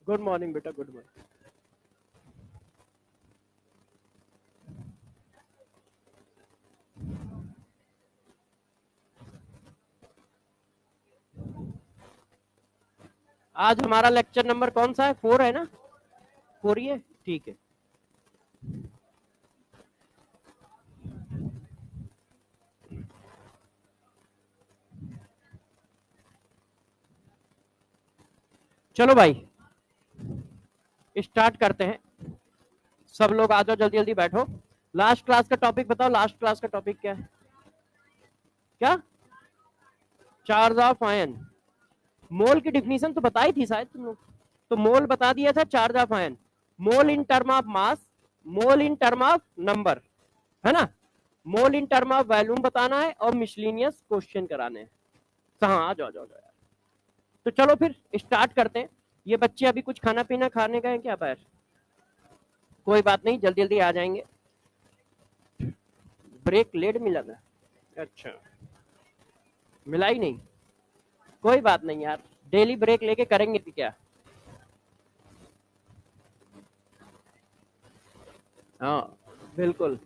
Good morning बेटा, good morning. आज हमारा लेक्चर नंबर कौन सा है? 4 है ना? 4 ही है, ठीक है। चलो भाई स्टार्ट करते हैं। सब लोग आ जाओ, जल्दी जल्दी बैठो। लास्ट क्लास का टॉपिक बताओ, लास्ट क्लास का टॉपिक क्या है? क्या? Charge of ion. मोल की डिफिनीशन तो बताई थी शायद तुम लोग। तो मोल बता दिया था, charge of ion. Mole in term of mass, mole in term of number, है ना? मोल इन टर्म ऑफ वॉल्यूम बताना है और मिसलिनियस क्वेश्चन कराने हैं। हाँ, आ जाओ जाओ यार। तो चलो फिर स्टार्ट करते हैं। ये बच्चे अभी कुछ खाना पीना खाने गए क्या बाहर? कोई बात नहीं, जल्दी जल्दी आ जाएंगे। ब्रेक लेट मिला था? अच्छा, मिला ही नहीं। कोई बात नहीं यार, डेली ब्रेक लेके करेंगे भी क्या। हाँ बिल्कुल।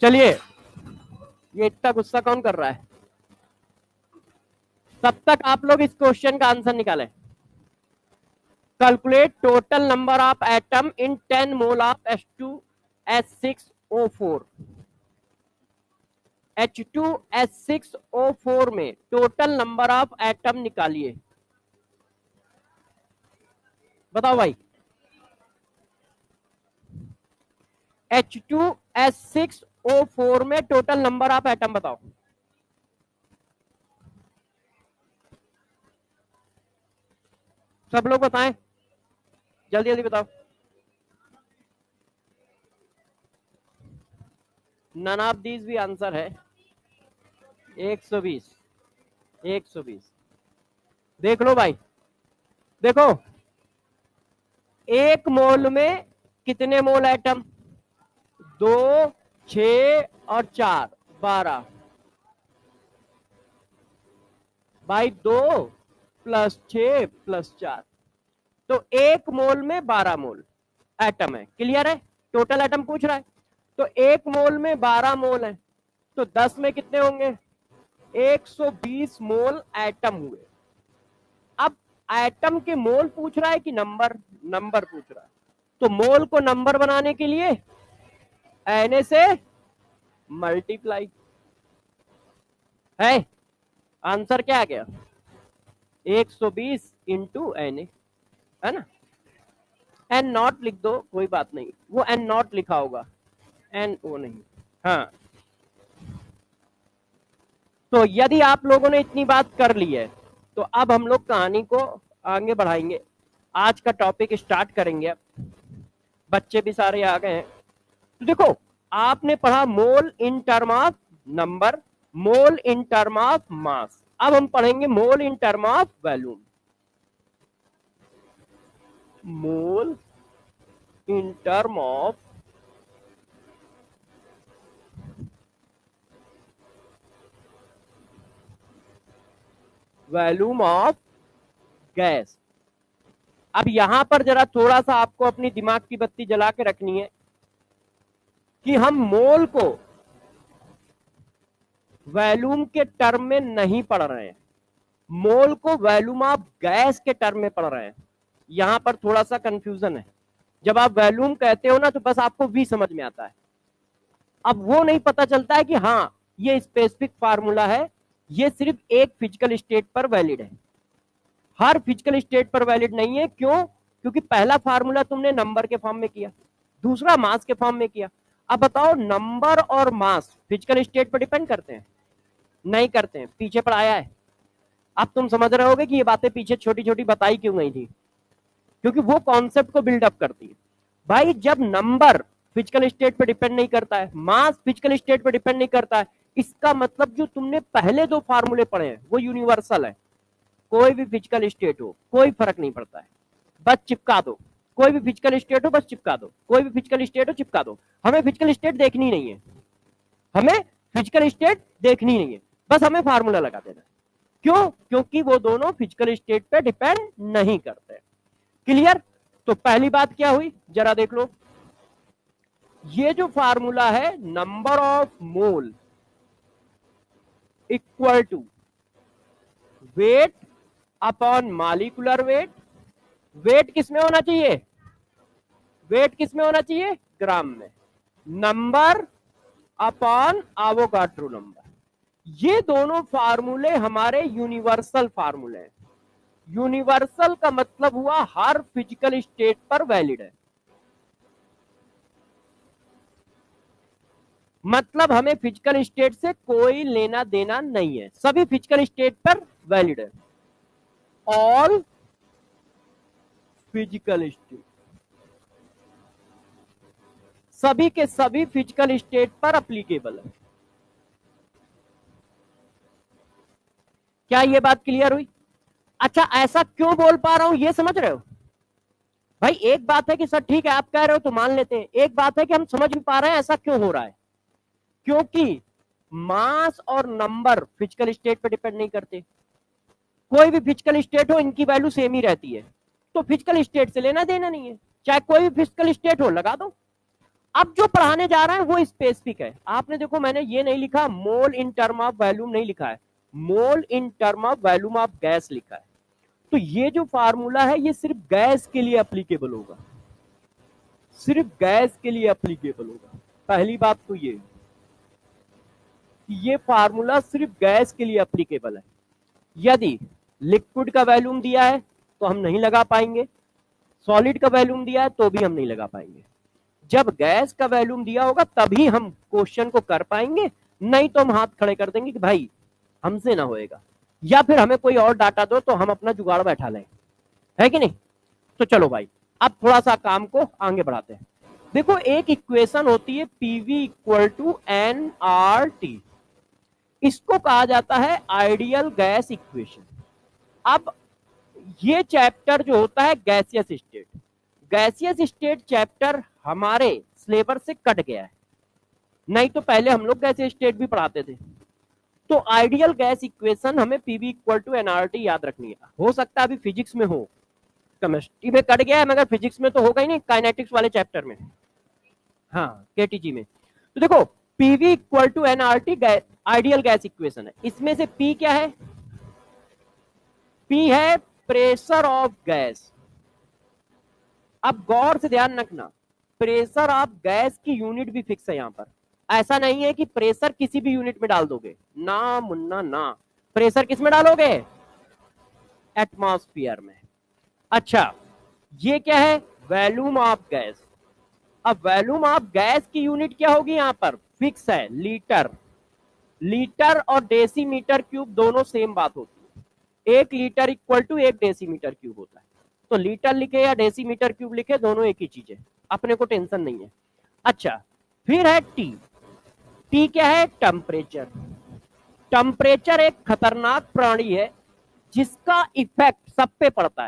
चलिए, ये इतना गुस्सा कौन कर रहा है? तब तक आप लोग इस क्वेश्चन का आंसर निकालें। Calculate total number of atom in 10 mole of H2S6O4। H2S6O4 में टोटल नंबर ऑफ एटम निकालिए। बताओ भाई। H2S6O4 में टोटल नंबर ऑफ एटम बताओ। सब लोग बताएं, जल्दी जल्दी बताओ। नन ऑफ दीज भी आंसर है। 120। 120। देख लो भाई, देखो एक मोल में कितने मोल एटम? 2, 6 और 4, 12। भाई 2 प्लस 6 प्लस 4, तो एक मोल में 12 मोल एटम है। क्लियर है? टोटल एटम पूछ रहा है, तो एक मोल में 12 मोल है, तो 10 में कितने होंगे? 120 मोल एटम हुए। अब एटम के मोल पूछ रहा है कि नंबर? नंबर पूछ रहा है। तो मोल को नंबर बनाने के लिए Na से मल्टीप्लाई है। आंसर क्या आ गया? 120 इंटू Na, है ना? एन नॉट लिख दो, कोई बात नहीं, वो एन नॉट लिखा होगा, एन ओ नहीं। हाँ, तो यदि आप लोगों ने इतनी बात कर ली है, तो अब हम लोग कहानी को आगे बढ़ाएंगे। आज का टॉपिक स्टार्ट करेंगे। अब बच्चे भी सारे आ गए हैं। तो देखो, आपने पढ़ा mole in term of number, mole in term of mass. अब हम पढ़ेंगे mole in term of volume. Mole in term of volume of gas. अब यहां पर जरा थोड़ा सा आपको अपनी दिमाग की बत्ती जला के रखनी है कि हम मोल को वॉल्यूम के टर्म में नहीं पढ़ रहे हैं, मोल को वॉल्यूम ऑफ गैस के टर्म में पढ़ रहे हैं। यहां पर थोड़ा सा कंफ्यूजन है। जब आप वॉल्यूम कहते हो ना, तो बस आपको वी समझ में आता है। अब वो नहीं पता चलता है कि हाँ, ये स्पेसिफिक फार्मूला है, ये सिर्फ एक फिजिकल स्टेट पर वैलिड है, हर फिजिकल स्टेट पर वैलिड नहीं है। क्यों? क्योंकि पहला फार्मूला तुमने नंबर के फॉर्म में किया, दूसरा मास के फॉर्म में किया। अब बताओ, नंबर और मास फिजिकल स्टेट पर डिपेंड करते हैं? नहीं करते हैं, पीछे पर आया है। अब तुम समझ रहे होगे कि ये बातें पीछे छोटी छोटी बताई क्यों गई थी, क्योंकि वो कॉन्सेप्ट को बिल्डअप करती है। भाई जब नंबर फिजिकल स्टेट पर डिपेंड नहीं करता है, मास फिजिकल स्टेट पर डिपेंड नहीं करता है, इसका मतलब जो तुमने पहले दो फार्मूले पढ़े हैं वो यूनिवर्सल है। कोई भी फिजिकल स्टेट हो, कोई फर्क नहीं पड़ता है, बस चिपका दो। कोई भी फिजिकल स्टेट हो, बस चिपका दो। कोई भी फिजिकल स्टेट हो, चिपका दो। हमें फिजिकल स्टेट देखनी नहीं है, हमें फिजिकल स्टेट देखनी नहीं है, बस हमें फार्मूला लगा देना। क्यों? क्योंकि वो दोनों फिजिकल स्टेट पे डिपेंड नहीं करते। क्लियर? तो पहली बात क्या हुई, जरा देख लो, ये जो फार्मूला है, number of mole equal to weight upon molecular weight. Weight किसमें होना चाहिए? वेट किसमें होना चाहिए? ग्राम में। Number upon Avogadro number. ये दोनों फार्मूले हमारे यूनिवर्सल फार्मूले हैं। यूनिवर्सल का मतलब हुआ हर फिजिकल स्टेट पर वैलिड है, मतलब हमें फिजिकल स्टेट से कोई लेना देना नहीं है, सभी फिजिकल स्टेट पर वैलिड है। ऑल फिजिकल स्टेट, सभी के सभी फिजिकल स्टेट पर अप्लीकेबल है। क्या ये बात क्लियर हुई? अच्छा, ऐसा क्यों बोल पा रहा हूं ये समझ रहे हो? भाई एक बात है कि सर ठीक है आप कह रहे हो तो मान लेते हैं, एक बात है कि हम समझ भी पा रहे हैं ऐसा क्यों हो रहा है। क्योंकि मास और नंबर फिजिकल स्टेट पर डिपेंड नहीं करते। कोई भी फिजिकल स्टेट हो, इनकी वैल्यू सेम ही रहती है, तो फिजिकल स्टेट से लेना देना नहीं है, चाहे कोई भी फिजिकल स्टेट हो, लगा दो। अब जो पढ़ाने जा रहा है वो स्पेसिफिक है। आपने देखो मैंने ये नहीं लिखा mole in term of volume, नहीं लिखा है, mole in term of volume of gas लिखा है। तो ये जो फार्मूला है ये सिर्फ गैस के लिए अप्लीकेबल होगा, सिर्फ गैस के लिए अप्लीकेबल होगा। पहली बात तो ये फार्मूला सिर्फ गैस के लिए अप्लीकेबल है। यदि लिक्विड का वॉल्यूम दिया है तो हम नहीं लगा पाएंगे, सॉलिड का वॉल्यूम दिया है तो भी हम नहीं लगा पाएंगे। जब गैस का वॉल्यूम दिया होगा तभी हम क्वेश्चन को कर पाएंगे, नहीं तो हम हाथ खड़े कर देंगे कि भाई हमसे ना होएगा, या फिर हमें कोई और डाटा दो तो हम अपना जुगाड़ बैठा लें, है कि नहीं? तो चलो भाई अब थोड़ा सा काम को आगे बढ़ाते हैं। देखो एक इक्वेशन होती है PV equal to N R T, इसको कहा जाता है आइडियल गैस इक्वेशन। अब ये चैप्टर जो होता है gaseous state, gaseous state chapter हमारे सिलेबस से कट गया है, नहीं तो पहले हम लोग गैसियस स्टेट भी पढ़ाते थे। तो आइडियल गैस इक्वेशन हमें पीवी इक्वल टू एनआरटी याद रखनी है। हो सकता है अभी फिजिक्स में हो, केमिस्ट्री में कट गया है, मगर फिजिक्स में तो होगा ही नहीं, काइनेटिक्स वाले चैप्टर में, हाँ केटीजी में। तो देखो PV equal to NRT ideal gas equation है। इसमें से पी क्या है? पी है प्रेशर ऑफ गैस। अब गौर से ध्यान रखना, प्रेशर ऑफ गैस की यूनिट भी फिक्स है यहां पर। ऐसा नहीं है कि प्रेशर किसी भी यूनिट में डाल दोगे, ना मुन्ना ना, प्रेशर किस में डालोगे? एटमॉस्फेयर में। अच्छा ये क्या है? Volume of gas. अब वॉल्यूम ऑफ गैस की यूनिट क्या होगी? यहां पर फिक्स है, लीटर। लीटर और डेसीमीटर क्यूब दोनों सेम बात होती है, 1 litre equal to 1 decimetre cube होता है। तो लीटर लिखे या डेसीमीटर क्यूब लिखे, दोनों एक ही चीज है, अपने को टेंशन नहीं है। अच्छा फिर है टी। टी क्या है? टेम्परेचर। टेम्परेचर एक खतरनाक प्राणी है जिसका इफेक्ट सब पे पड़ता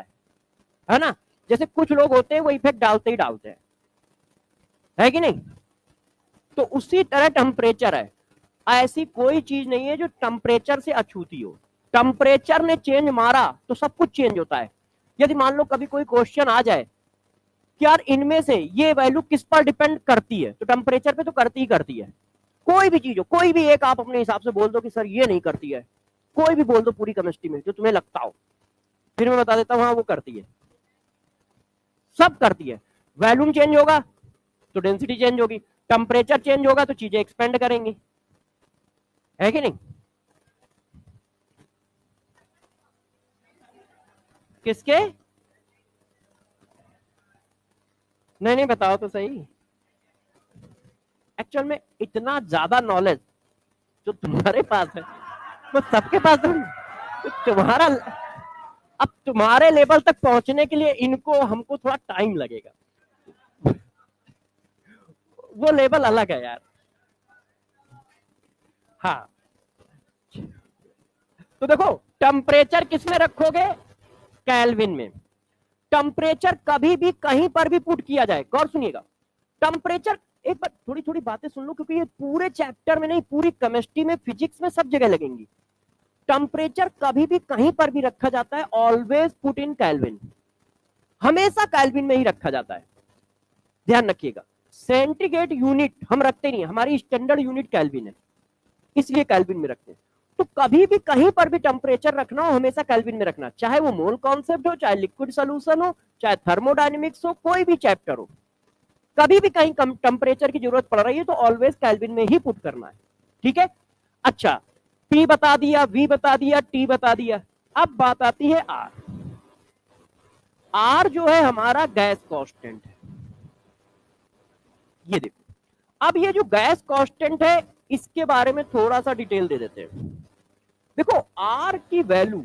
है ना? जैसे कुछ लोग होते हैं वो इफेक्ट डालते ही डालते हैं, है कि नहीं? तो उसी तरह टेम्परेचर है, ऐसी कोई चीज नहीं है जो टेम्परेचर से अछूती हो। टेम्परेचर ने चेंज मारा तो सब कुछ चेंज होता है। यदि मान लो कभी कोई क्वेश्चन आ जाए कि यार इनमें से ये वैल्यू किस पर डिपेंड करती है, तो टेम्परेचर पे तो करती ही करती है। कोई भी चीज हो, कोई भी एक आप अपने हिसाब से बोल दो कि सर ये नहीं करती है, कोई भी बोल दो पूरी केमिस्ट्री में जो तुम्हें लगता हो, फिर मैं बता देता हूं हाँ वो करती है, सब करती है। वॉल्यूम चेंज होगा तो डेंसिटी चेंज होगी, टेम्परेचर चेंज होगा तो चीजें एक्सपेंड करेंगी, है कि नहीं? किसके? नहीं नहीं बताओ तो सही। एक्चुअल में इतना ज्यादा नॉलेज जो तुम्हारे पास है वो सबके पास तो तुम्हारा, अब तुम्हारे लेवल तक पहुंचने के लिए इनको हमको थोड़ा टाइम लगेगा, वो लेवल अलग है यार। हाँ तो देखो टेम्परेचर किस में रखोगे? केल्विन में। टेम्परेचर कभी भी कहीं पर भी पुट किया जाए, गौर सुनिएगा, टेम्परेचर, एक बार थोड़ी थोड़ी बातें सुन लो क्योंकि ये पूरे चैप्टर में नहीं, पूरी केमिस्ट्री में, फिजिक्स में, सब जगह लगेंगी। टेम्परेचर कभी भी कहीं पर भी रखा जाता है, ऑलवेज पुट इन केल्विन, हमेशा केल्विन में ही रखा जाता है, ध्यान रखिएगा। सेंटीग्रेड यूनिट हम रखते नहीं, हमारी स्टैंडर्ड यूनिट केल्विन है, इसलिए केल्विन में रखते हैं। तो कभी भी कहीं पर भी टेम्परेचर रखना हो, हमेशा केल्विन में रखना, चाहे वो मोल कॉन्सेप्ट हो, चाहे लिक्विड सोल्यूशन हो, चाहे थर्मोडायनेमिक्स हो, कोई भी चैप्टर हो, कभी भी कहीं कम टेम्परेचर की जरूरत पड़ रही है तो ऑलवेज केल्विन में ही पुट करना है, ठीक है। अच्छा, P बता दिया, V बता दिया, T बता दिया, अब बात आती है R। R जो है हमारा गैस कांस्टेंट है, ये देखो। अब ये जो गैस कांस्टेंट है इसके बारे में थोड़ा सा डिटेल दे देते हैं। देखो R की वैल्यू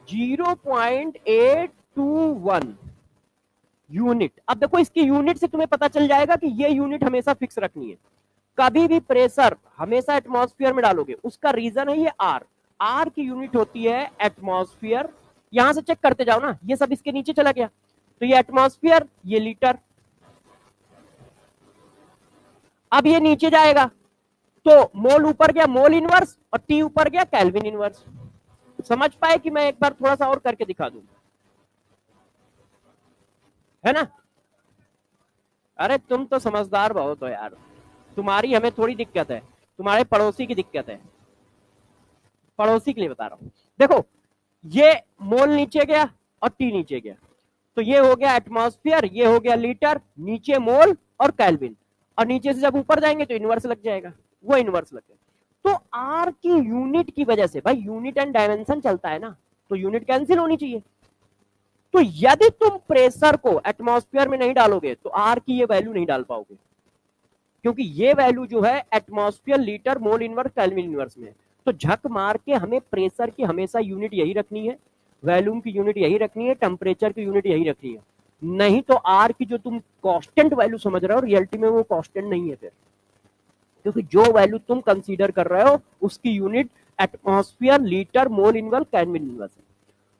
0.821 यूनिट। अब देखो इसकी यूनिट से तुम्हें पता चल जाएगा कि ये यूनिट हमेशा फिक्स रखनी है, कभी भी प्रेशर हमेशा एटमॉस्फेयर में डालोगे, उसका रीजन है ये आर। आर की यूनिट होती है एटमॉस्फेयर, यहां से चेक करते जाओ ना, ये सब इसके नीचे चला गया, तो ये एटमॉस्फेयर, ये लीटर। अब ये नीचे जाएगा तो मोल ऊपर गया मोल इनवर्स, और टी ऊपर गया केल्विन इनवर्स। समझ पाए कि मैं एक बार थोड़ा सा और करके दिखा दूं, है ना। अरे तुम तो समझदार बहुत हो यार, तुम्हारी हमें थोड़ी दिक्कत है, तुम्हारे पड़ोसी की दिक्कत है, पड़ोसी के लिए बता रहा हूं। देखो ये मोल नीचे गया और टी नीचे गया, तो ये हो गया एटमॉस्फेयर, ये हो गया लीटर, नीचे मोल और केल्विन, और नीचे से जब ऊपर जाएंगे तो इनवर्स लग जाएगा, वो इनवर्स लग गया। तो आर की यूनिट की वजह से, भाई यूनिट एंड डायमेंशन चलता है ना, तो यूनिट कैंसिल होनी चाहिए। तो यदि तुम प्रेशर को एटमॉस्फेयर में नहीं डालोगे तो आर की ये वैल्यू नहीं डाल पाओगे, क्योंकि ये वैल्यू जो है atmosphere, litre, mole inverse, kelvin inverse में है। तो झक मार के हमें प्रेशर की हमेशा यूनिट यही रखनी है, वॉल्यूम की यूनिट यही रखनी है, टेम्परेचर की यूनिट यही रखनी है, नहीं तो आर की जो तुम कांस्टेंट वैल्यू समझ रहे हो रियलिटी में वो कांस्टेंट नहीं है फिर, क्योंकि जो वैल्यू तुम कंसीडर कर रहे हो उसकी unit atmosphere, litre, mole inverse, kelvin inverse है।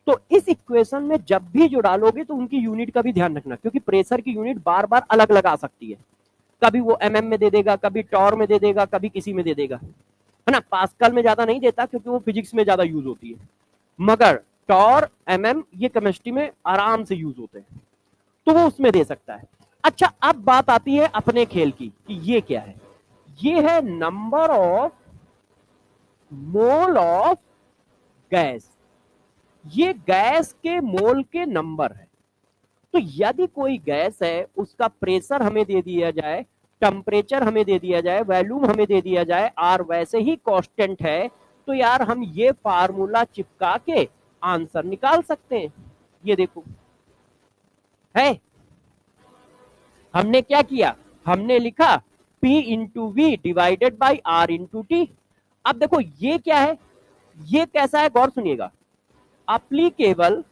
तो इस इक्वेशन में जब भी जो डालोगे तो उनकी यूनिट का भी ध्यान रखना, क्योंकि प्रेशर की यूनिट बार बार अलग अलग आ सकती है, कभी वो एमएम में दे देगा, कभी टॉर में दे देगा, कभी किसी में दे देगा, है ना। पास्कल में ज्यादा नहीं देता क्योंकि वो फिजिक्स में ज्यादा यूज होती है, मगर टॉर, एमएम ये केमिस्ट्री में आराम से यूज होते हैं, तो वो उसमें दे सकता है। अच्छा, अब बात आती है अपने खेल की कि ये क्या है, ये है number of mole of gas, ये गैस के मोल के नंबर है। तो यदि कोई गैस है उसका प्रेशर हमें दे दिया जाए, टेम्परेचर हमें दे दिया जाए, वॉल्यूम हमें दे दिया जाए, आर वैसे ही कांस्टेंट है, तो यार हम ये फार्मूला चिपका के आंसर निकाल सकते हैं। ये देखो है, हमने क्या किया, हमने लिखा P into V divided by R into T. अब देखो ये क्या है, ये कैसा है, गौर सुनिएगा, applicable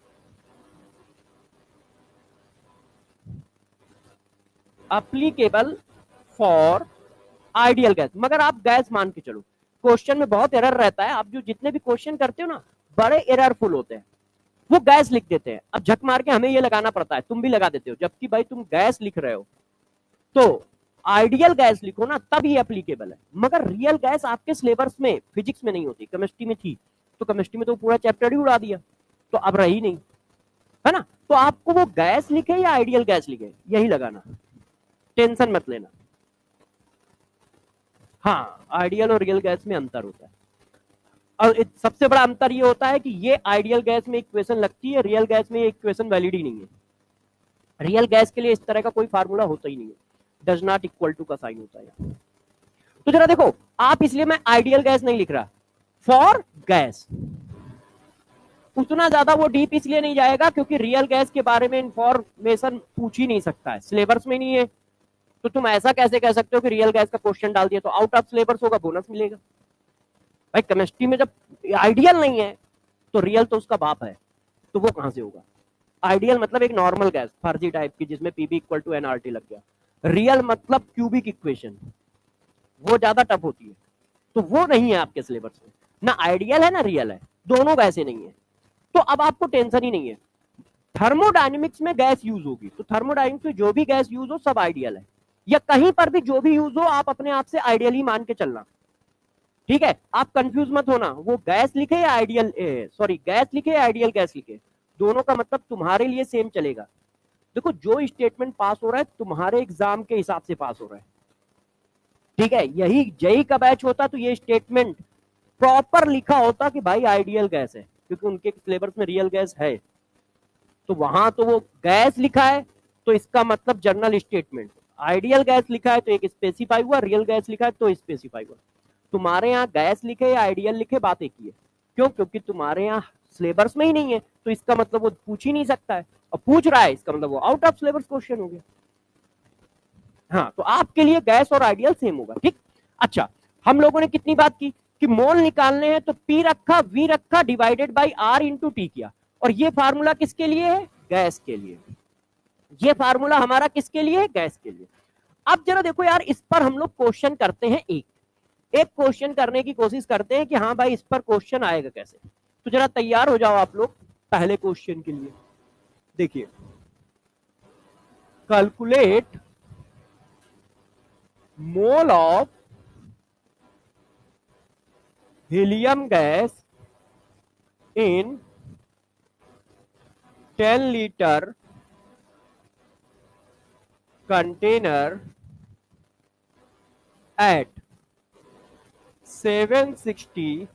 applicable for ideal gas, मगर आप गैस मान के चलो, क्वेश्चन में बहुत एरर रहता है, आप जो जितने भी क्वेश्चन करते हो ना बड़े एररफुल होते हैं, वो गैस लिख देते हैं। अब झक मार के हमें ये लगाना पड़ता है, तुम भी लगा देते हो, जबकि भाई तुम गैस लिख रहे हो तो आइडियल गैस लिखो ना, तब ये एप्लीकेबल है। मगर रियल गैस आपके सिलेबस में फिजिक्स में नहीं होती, केमिस्ट्री में थी, तो केमिस्ट्री में तो पूरा चैप्टर ही उड़ा दिया, तो अब रही नहीं, है ना। तो आपको वो गैस लिखे या आइडियल गैस लिखे यही लगाना, टेंशन मत लेना। हाँ, आइडियल और रियल गैस में अंतर होता है, और सबसे बड़ा अंतर ये होता है कि ये आइडियल गैस में इक्वेशन लगती है, रियल गैस में ये इक्वेशन वैलिड ही नहीं है। रियल गैस के लिए इस तरह का कोई फार्मूला होता ही नहीं है, डज नॉट इक्वल टू का साइन होता है। तो जरा देखो आप, इसलिए मैं आइडियल गैस नहीं लिख रहा, फॉर गैस उतना ज्यादा वो डीप इसलिए नहीं जाएगा क्योंकि रियल गैस के बारे में इंफॉर्मेशन पूछ ही नहीं सकता है, सिलेबस में नहीं है। तो तुम ऐसा कैसे कह सकते हो कि रियल गैस का क्वेश्चन डाल दिया तो आउट ऑफ सिलेबस होगा, बोनस मिलेगा। भाई केमिस्ट्री में जब आइडियल नहीं है तो रियल तो उसका बाप है, तो वो कहां से होगा। आइडियल मतलब एक नॉर्मल गैस फर्जी टाइप की जिसमें पीबी इक्वल टू एनआरटी लग गया, रियल मतलब क्यूबिक इक्वेशन, वो ज्यादा टफ होती है, तो वो नहीं है आपके सिलेबस में, ना आइडियल है ना रियल है, दोनों वैसे नहीं है। तो अब आपको टेंशन ही नहीं है, थर्मोडायनेमिक्स में गैस यूज होगी तो थर्मोडायनेमिक्स में जो भी गैस यूज हो सब आइडियल है, या कहीं पर भी जो भी यूज हो आप अपने आप से आइडियल ही मान के चलना, ठीक है, आप कंफ्यूज मत होना, वो गैस लिखे या आइडियल, सॉरी गैस लिखे या आइडियल गैस लिखे, दोनों का मतलब तुम्हारे लिए सेम चलेगा। देखो जो स्टेटमेंट पास हो रहा है तुम्हारे एग्जाम के हिसाब से पास हो रहा है, ठीक है। यही जेई का बैच होता तो ये स्टेटमेंट प्रॉपर लिखा होता कि भाई आइडियल गैस है, क्योंकि उनके सिलेबस में रियल गैस है, तो वहां तो वो गैस लिखा है तो इसका मतलब जनरल स्टेटमेंट, आइडियल गैस लिखा है तो एक स्पेसिफाई हुआ, रियल गैस लिखा है तो स्पेसिफाई हुआ। तुम्हारे यहाँ गैस लिखे या आइडियल लिखे बात एक ही है, क्यों? क्योंकि तुम्हारे यहाँ सिलेबस में ही नहीं है, तो इसका मतलब वो पूछ ही नहीं सकता है, और पूछ रहा है इसका मतलब वो आउट ऑफ सिलेबस क्वेश्चन हो गया। हाँ, तो आपके लिए गैस और आइडियल सेम होगा, ठीक। अच्छा, हम लोगों ने कितनी बात की कि मोल निकालने हैं, तो पी रखा, वी रखा, divided by R into T किया, और ये फार्मूला किसके लिए है? गैस के लिए। ये फार्मूला हमारा किसके लिए है? गैस के लिए। अब जरा देखो यार, इस पर हम लोग क्वेश्चन करते हैं, एक एक क्वेश्चन करने की कोशिश करते हैं कि हाँ भाई इस पर क्वेश्चन आएगा कैसे। तो जरा तैयार हो जाओ आप लोग पहले क्वेश्चन के लिए। देखिए, calculate mole of helium gas in 10 liter container at 760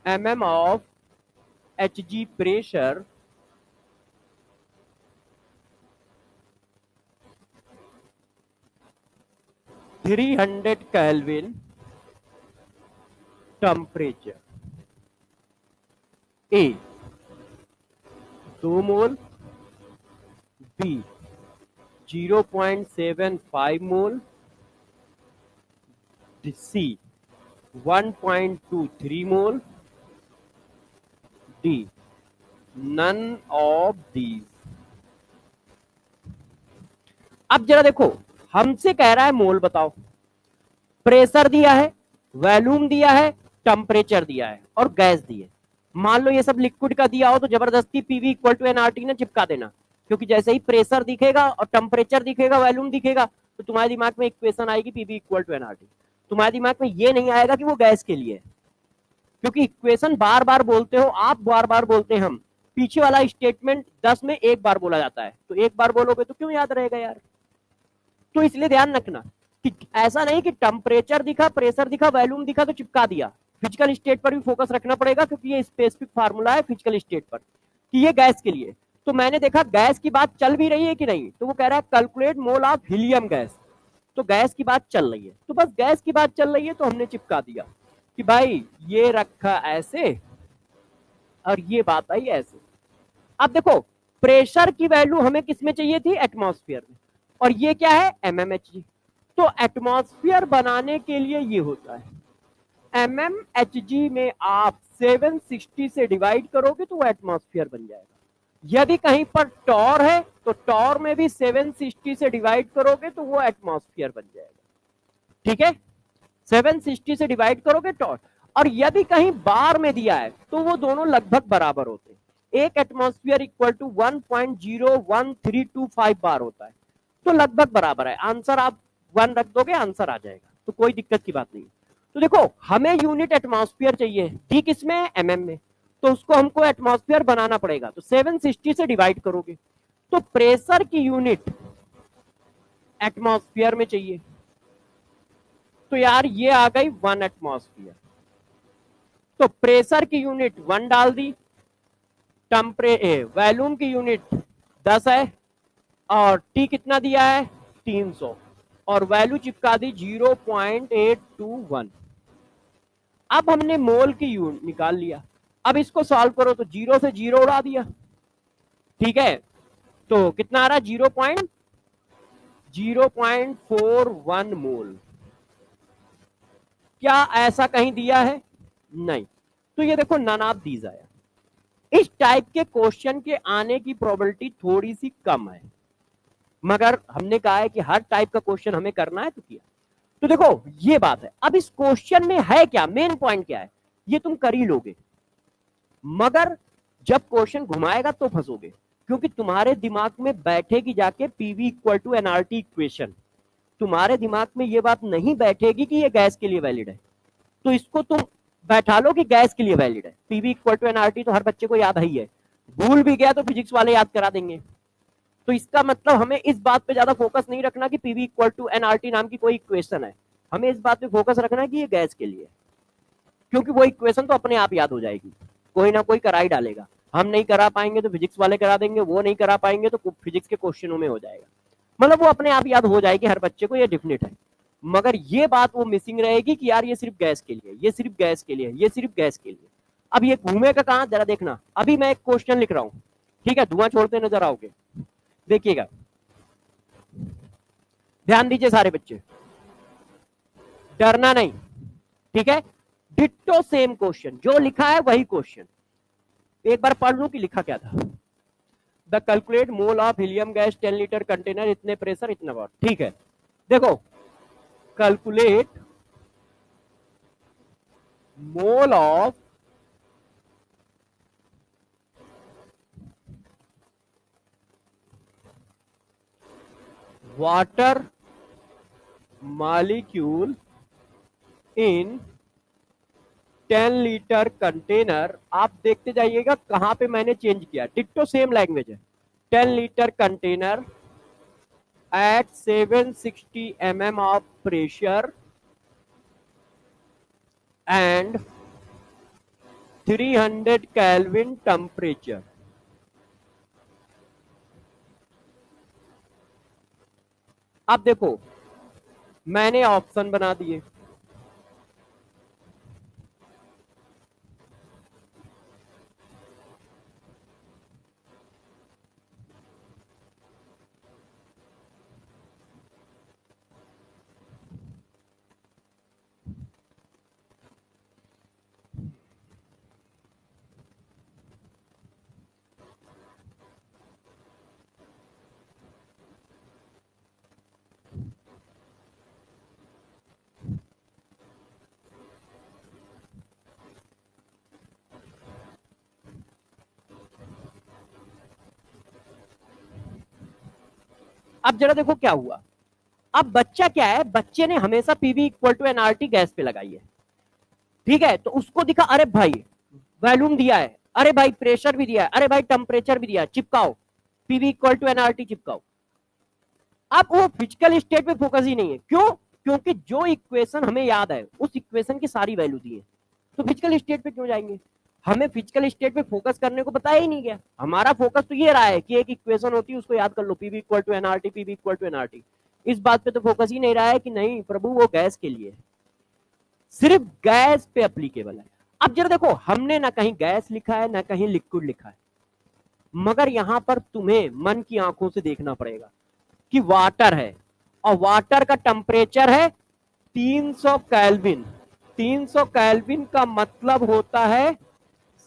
mm of Hg pressure, 300 Kelvin temperature. A 2 mole, B 0.75 mole, C 1.23 mole, D none of these. अब जरा देखो, हमसे कह रहा है मोल बताओ, प्रेशर दिया है, वॉल्यूम दिया है, टेम्परेचर दिया है और गैस दी है। मान लो ये सब लिक्विड का दिया हो तो जबरदस्ती पीवी इक्वल टू एनआरटी ना चिपका देना, क्योंकि जैसे ही प्रेशर दिखेगा और टेम्परेचर दिखेगा, वॉल्यूम दिखेगा, तो तुम्हारे दिमाग में इक्वेशन आएगी पीवी इक्वल टू एनआरटी। तुम्हारे दिमाग में ये नहीं आएगा कि वो गैस के लिए है, क्योंकि इक्वेशन बार बार बोलते हो आप, बार बार बोलते हैं हम, पीछे वाला स्टेटमेंट 10 में एक बार बोला जाता है, तो एक बार बोलोगे तो क्यों याद रहेगा यार। तो इसलिए ध्यान रखना कि ऐसा नहीं कि टेम्परेचर दिखा, प्रेशर दिखा, वॉल्यूम दिखा तो चिपका दिया। फिजिकल स्टेट पर भी फोकस रखना पड़ेगा, क्योंकि ये स्पेसिफिक फार्मूला है फिजिकल स्टेट पर कि ये गैस के लिए। तो मैंने देखा गैस की बात चल भी रही है कि नहीं, तो वो कह रहा है calculate mole of helium gas, तो गैस की बात चल रही है, तो बस गैस की बात चल रही है तो हमने चिपका दिया कि भाई ये रखा ऐसे और ये बात आई ऐसे। अब देखो, प्रेशर की वैल्यू हमें किसमें चाहिए थी? एटमॉस्फेयर में, और ये क्या है? एमएमएचजी। तो एटमॉस्फेयर बनाने के लिए ये होता है एमएमएचजी में आप 760 से डिवाइड करोगे तो वो एटमॉस्फेयर बन जाएगा। यदि कहीं पर टॉर है तो टॉर में भी 760 से डिवाइड करोगे तो वो एटमॉस्फेयर बन जाएगा, ठीक है। 760 से डिवाइड करोगे टॉर, और यदि कहीं बार में दिया है तो वो दोनों लगभग बराबर होते हैं। एक एटमॉस्फेयर इक्वल टू 1.01325 बार होता है, तो लगभग बराबर है। आंसर आप 1 रख दोगे, आंसर आ जाएगा, तो कोई दिक्कत की बात नहीं। तो देखो, हमें यूनिट एटमॉस्फेयर चाहिए, डी किसमें? एमएम में, तो उसको हमको एटमॉस्फेयर बनाना पड़ेगा, तो 760 से डिवाइड करोगे तो प्रेशर की यूनिट एटमॉस्फेयर में चाहिए, तो यार ये आ गई 1 एटमॉस्फेयर। तो प्रेशर की यूनिट 1 डाल दी, वॉल्यूम की यूनिट 10 है, और टी कितना दिया है? 300, और वैल्यू चिपका दी 0.821। अब हमने मोल की यूनिट निकाल लिया, अब इसको सॉल्व करो तो 0 से 0 उड़ा दिया, ठीक है। तो कितना आ रहा है? 0.41 मोल। क्या ऐसा कहीं दिया है? नहीं। तो ये देखो, नन ऑफ दीज आया। इस टाइप के क्वेश्चन के आने की प्रोबेबिलिटी थोड़ी सी कम है, मगर हमने कहा है कि हर टाइप का क्वेश्चन हमें करना है तो किया। तो देखो ये बात है। अब इस क्वेश्चन में है क्या, मेन पॉइंट क्या है, ये तुम कर ही लोगे, मगर जब क्वेश्चन घुमाएगा तो फंसोगे, क्योंकि तुम्हारे दिमाग में बैठेगी जाके PV equal to NRT equation, तुम्हारे दिमाग में ये बात नहीं बैठेगी कि ये गैस के लिए वैलिड है। तो इसको तुम बैठा लो कि गैस के लिए वैलिड है। पीवी इक्वल टू एनआरटी तो हर बच्चे को याद ही है, भूल भी गया तो फिजिक्स वाले याद करा देंगे। तो इसका मतलब हमें इस बात पे ज्यादा फोकस नहीं रखना कि पीवी इक्वल टू एनआरटी नाम की कोई इक्वेशन है, हमें इस बात पे फोकस रखना है कि ये गैस के लिए, क्योंकि वो इक्वेशन तो अपने आप याद हो जाएगी, कोई ना कोई करा ही डालेगा। हम नहीं करा पाएंगे तो फिजिक्स वाले करा देंगे, वो नहीं करा पाएंगे तो फिजिक्स के क्वेश्चनों में हो जाएगा, मतलब वो अपने आप याद हो जाएगी हर बच्चे को, ये डेफिनेट है। मगर ये बात वो मिसिंग रहेगी कि यार ये सिर्फ गैस के लिए, ये सिर्फ गैस के लिए, ये सिर्फ गैस के लिए। अब ये घूमेगा कहां, जरा देखना। अभी मैं एक क्वेश्चन लिख रहा हूं, ठीक है, धुआं छोड़ते नजर आओगे, देखिएगा, ध्यान दीजिए सारे बच्चे, डरना नहीं, ठीक है। डिट्टो सेम क्वेश्चन, जो लिखा है वही क्वेश्चन। एक बार पढ़ लूं कि लिखा क्या था। The calculate mole of helium gas 10 litre container, इतने प्रेशर इतना वाट, ठीक है। देखो, calculate mole of water molecule in 10 litre container. आप देखते जाइएगा कहां पे मैंने चेंज किया, डिट्टो सेम लैंग्वेज है। 10 litre container at 760 mm of pressure and 300 Kelvin temperature। अब देखो, मैंने ऑप्शन बना दिए, अब जरा देखो क्या हुआ। अब बच्चा क्या है, बच्चे ने हमेशा PV equal to NRT gas पे लगाई है, ठीक है। तो उसको दिखा, अरे भाई वॉल्यूम दिया है, अरे भाई प्रेशर भी दिया है, अरे भाई टेम्परेचर भी दिया है, चिपकाओ, पीवी इक्वल टू एनआरटी चिपकाओ। अब वो फिजिकल स्टेट पे फोकस ही नहीं है, क्यों? क्योंकि जो इक्वेशन हमें याद है उस इक्वेशन की सारी वैल्यू दी है, तो फिजिकल स्टेट पे क्यों जाएंगे? हमें फिजिकल स्टेट पे फोकस करने को बताया ही नहीं गया। हमारा फोकस तो ये रहा है कि एक इक्वेशन होती है उसको याद कर लो, PV equal to NRT, PV equal to NRT. इस बात पे तो फोकस ही नहीं रहा है कि नहीं प्रभु वो गैस के लिए, सिर्फ गैस पे अप्लीकेबल है। अब जरा देखो, हमने ना कहीं गैस लिखा है ना कहीं लिक्विड लिखा है, मगर यहां पर तुम्हें मन की आंखों से देखना पड़ेगा कि वाटर है और वाटर का टेम्परेचर है 300 केल्विन। 300 केल्विन का मतलब होता है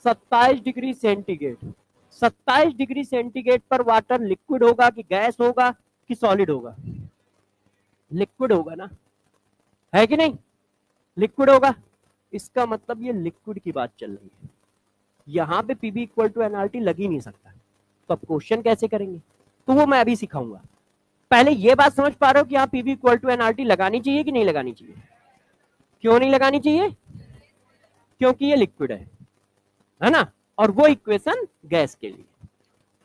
27 डिग्री सेंटीग्रेड। 27 डिग्री सेंटीग्रेड पर वाटर लिक्विड होगा कि गैस होगा कि सॉलिड होगा? लिक्विड होगा ना, है कि नहीं? लिक्विड होगा। इसका मतलब ये लिक्विड की बात चल रही है, यहां पे पीबी इक्वल टू एनआरटी लग ही नहीं सकता। तो अब क्वेश्चन कैसे करेंगे, तो वो मैं अभी सिखाऊंगा। पहले ये बात समझ पा रहे हो कि यहाँ पीबी इक्वल टू एनआरटी लगानी चाहिए कि नहीं लगानी चाहिए? क्यों नहीं लगानी चाहिए? क्योंकि ये लिक्विड है ना, और वो इक्वेशन गैस के लिए।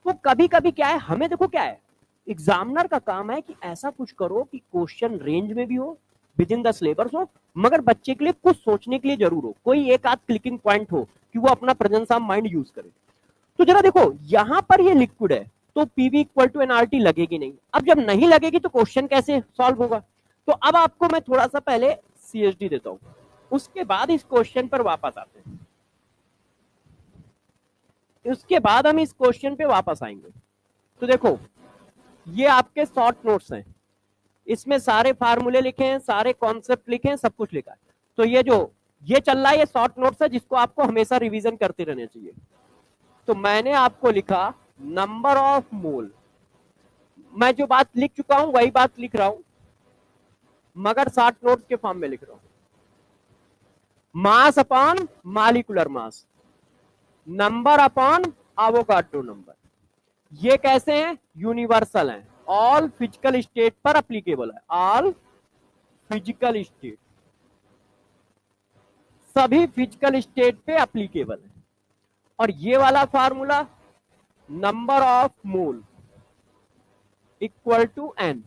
तो कभी कभी क्या है, हमें देखो क्या है, एग्जामिनर का काम है कि ऐसा कुछ करो कि क्वेश्चन रेंज में भी हो, विद इन द सिलेबस हो, मगर बच्चे के लिए कुछ सोचने के लिए जरूर हो, कोई एक आध क्लिकिंग पॉइंट हो कि वो अपना प्रेजेंस ऑफ माइंड यूज करे। तो जरा देखो, यहां पर ये लिक्विड है तो पीवी इक्वल टू एनआरटी लगेगी नहीं। अब जब नहीं लगेगी तो क्वेश्चन कैसे सॉल्व होगा? तो अब आपको मैं थोड़ा सा पहले सीएचडी देता हूं, उसके बाद इस क्वेश्चन पर वापस आते हैं, उसके बाद हम इस क्वेश्चन पे वापस आएंगे। तो देखो, ये आपके शॉर्ट नोट्स हैं, इसमें सारे फार्मूले लिखे हैं, सारे कॉन्सेप्ट लिखे हैं, सब कुछ लिखा है। तो ये जो ये चल रहा है ये शॉर्ट नोट्स है, जिसको आपको हमेशा रिवीजन करते रहना चाहिए। तो मैंने आपको लिखा नंबर ऑफ मोल, मैं जो बात लिख चुका हूं वही बात लिख रहा हूं, मगर शॉर्ट नोट्स के फॉर्म में लिख रहा हूं। Mass upon molecular mass, number upon Avogadro number, ये कैसे हैं? यूनिवर्सल हैं, ऑल फिजिकल स्टेट पर अप्लीकेबल है, ऑल फिजिकल स्टेट। सभी फिजिकल स्टेट पे एप्लीकेबल है। और ये वाला formula, number of mole equal to N,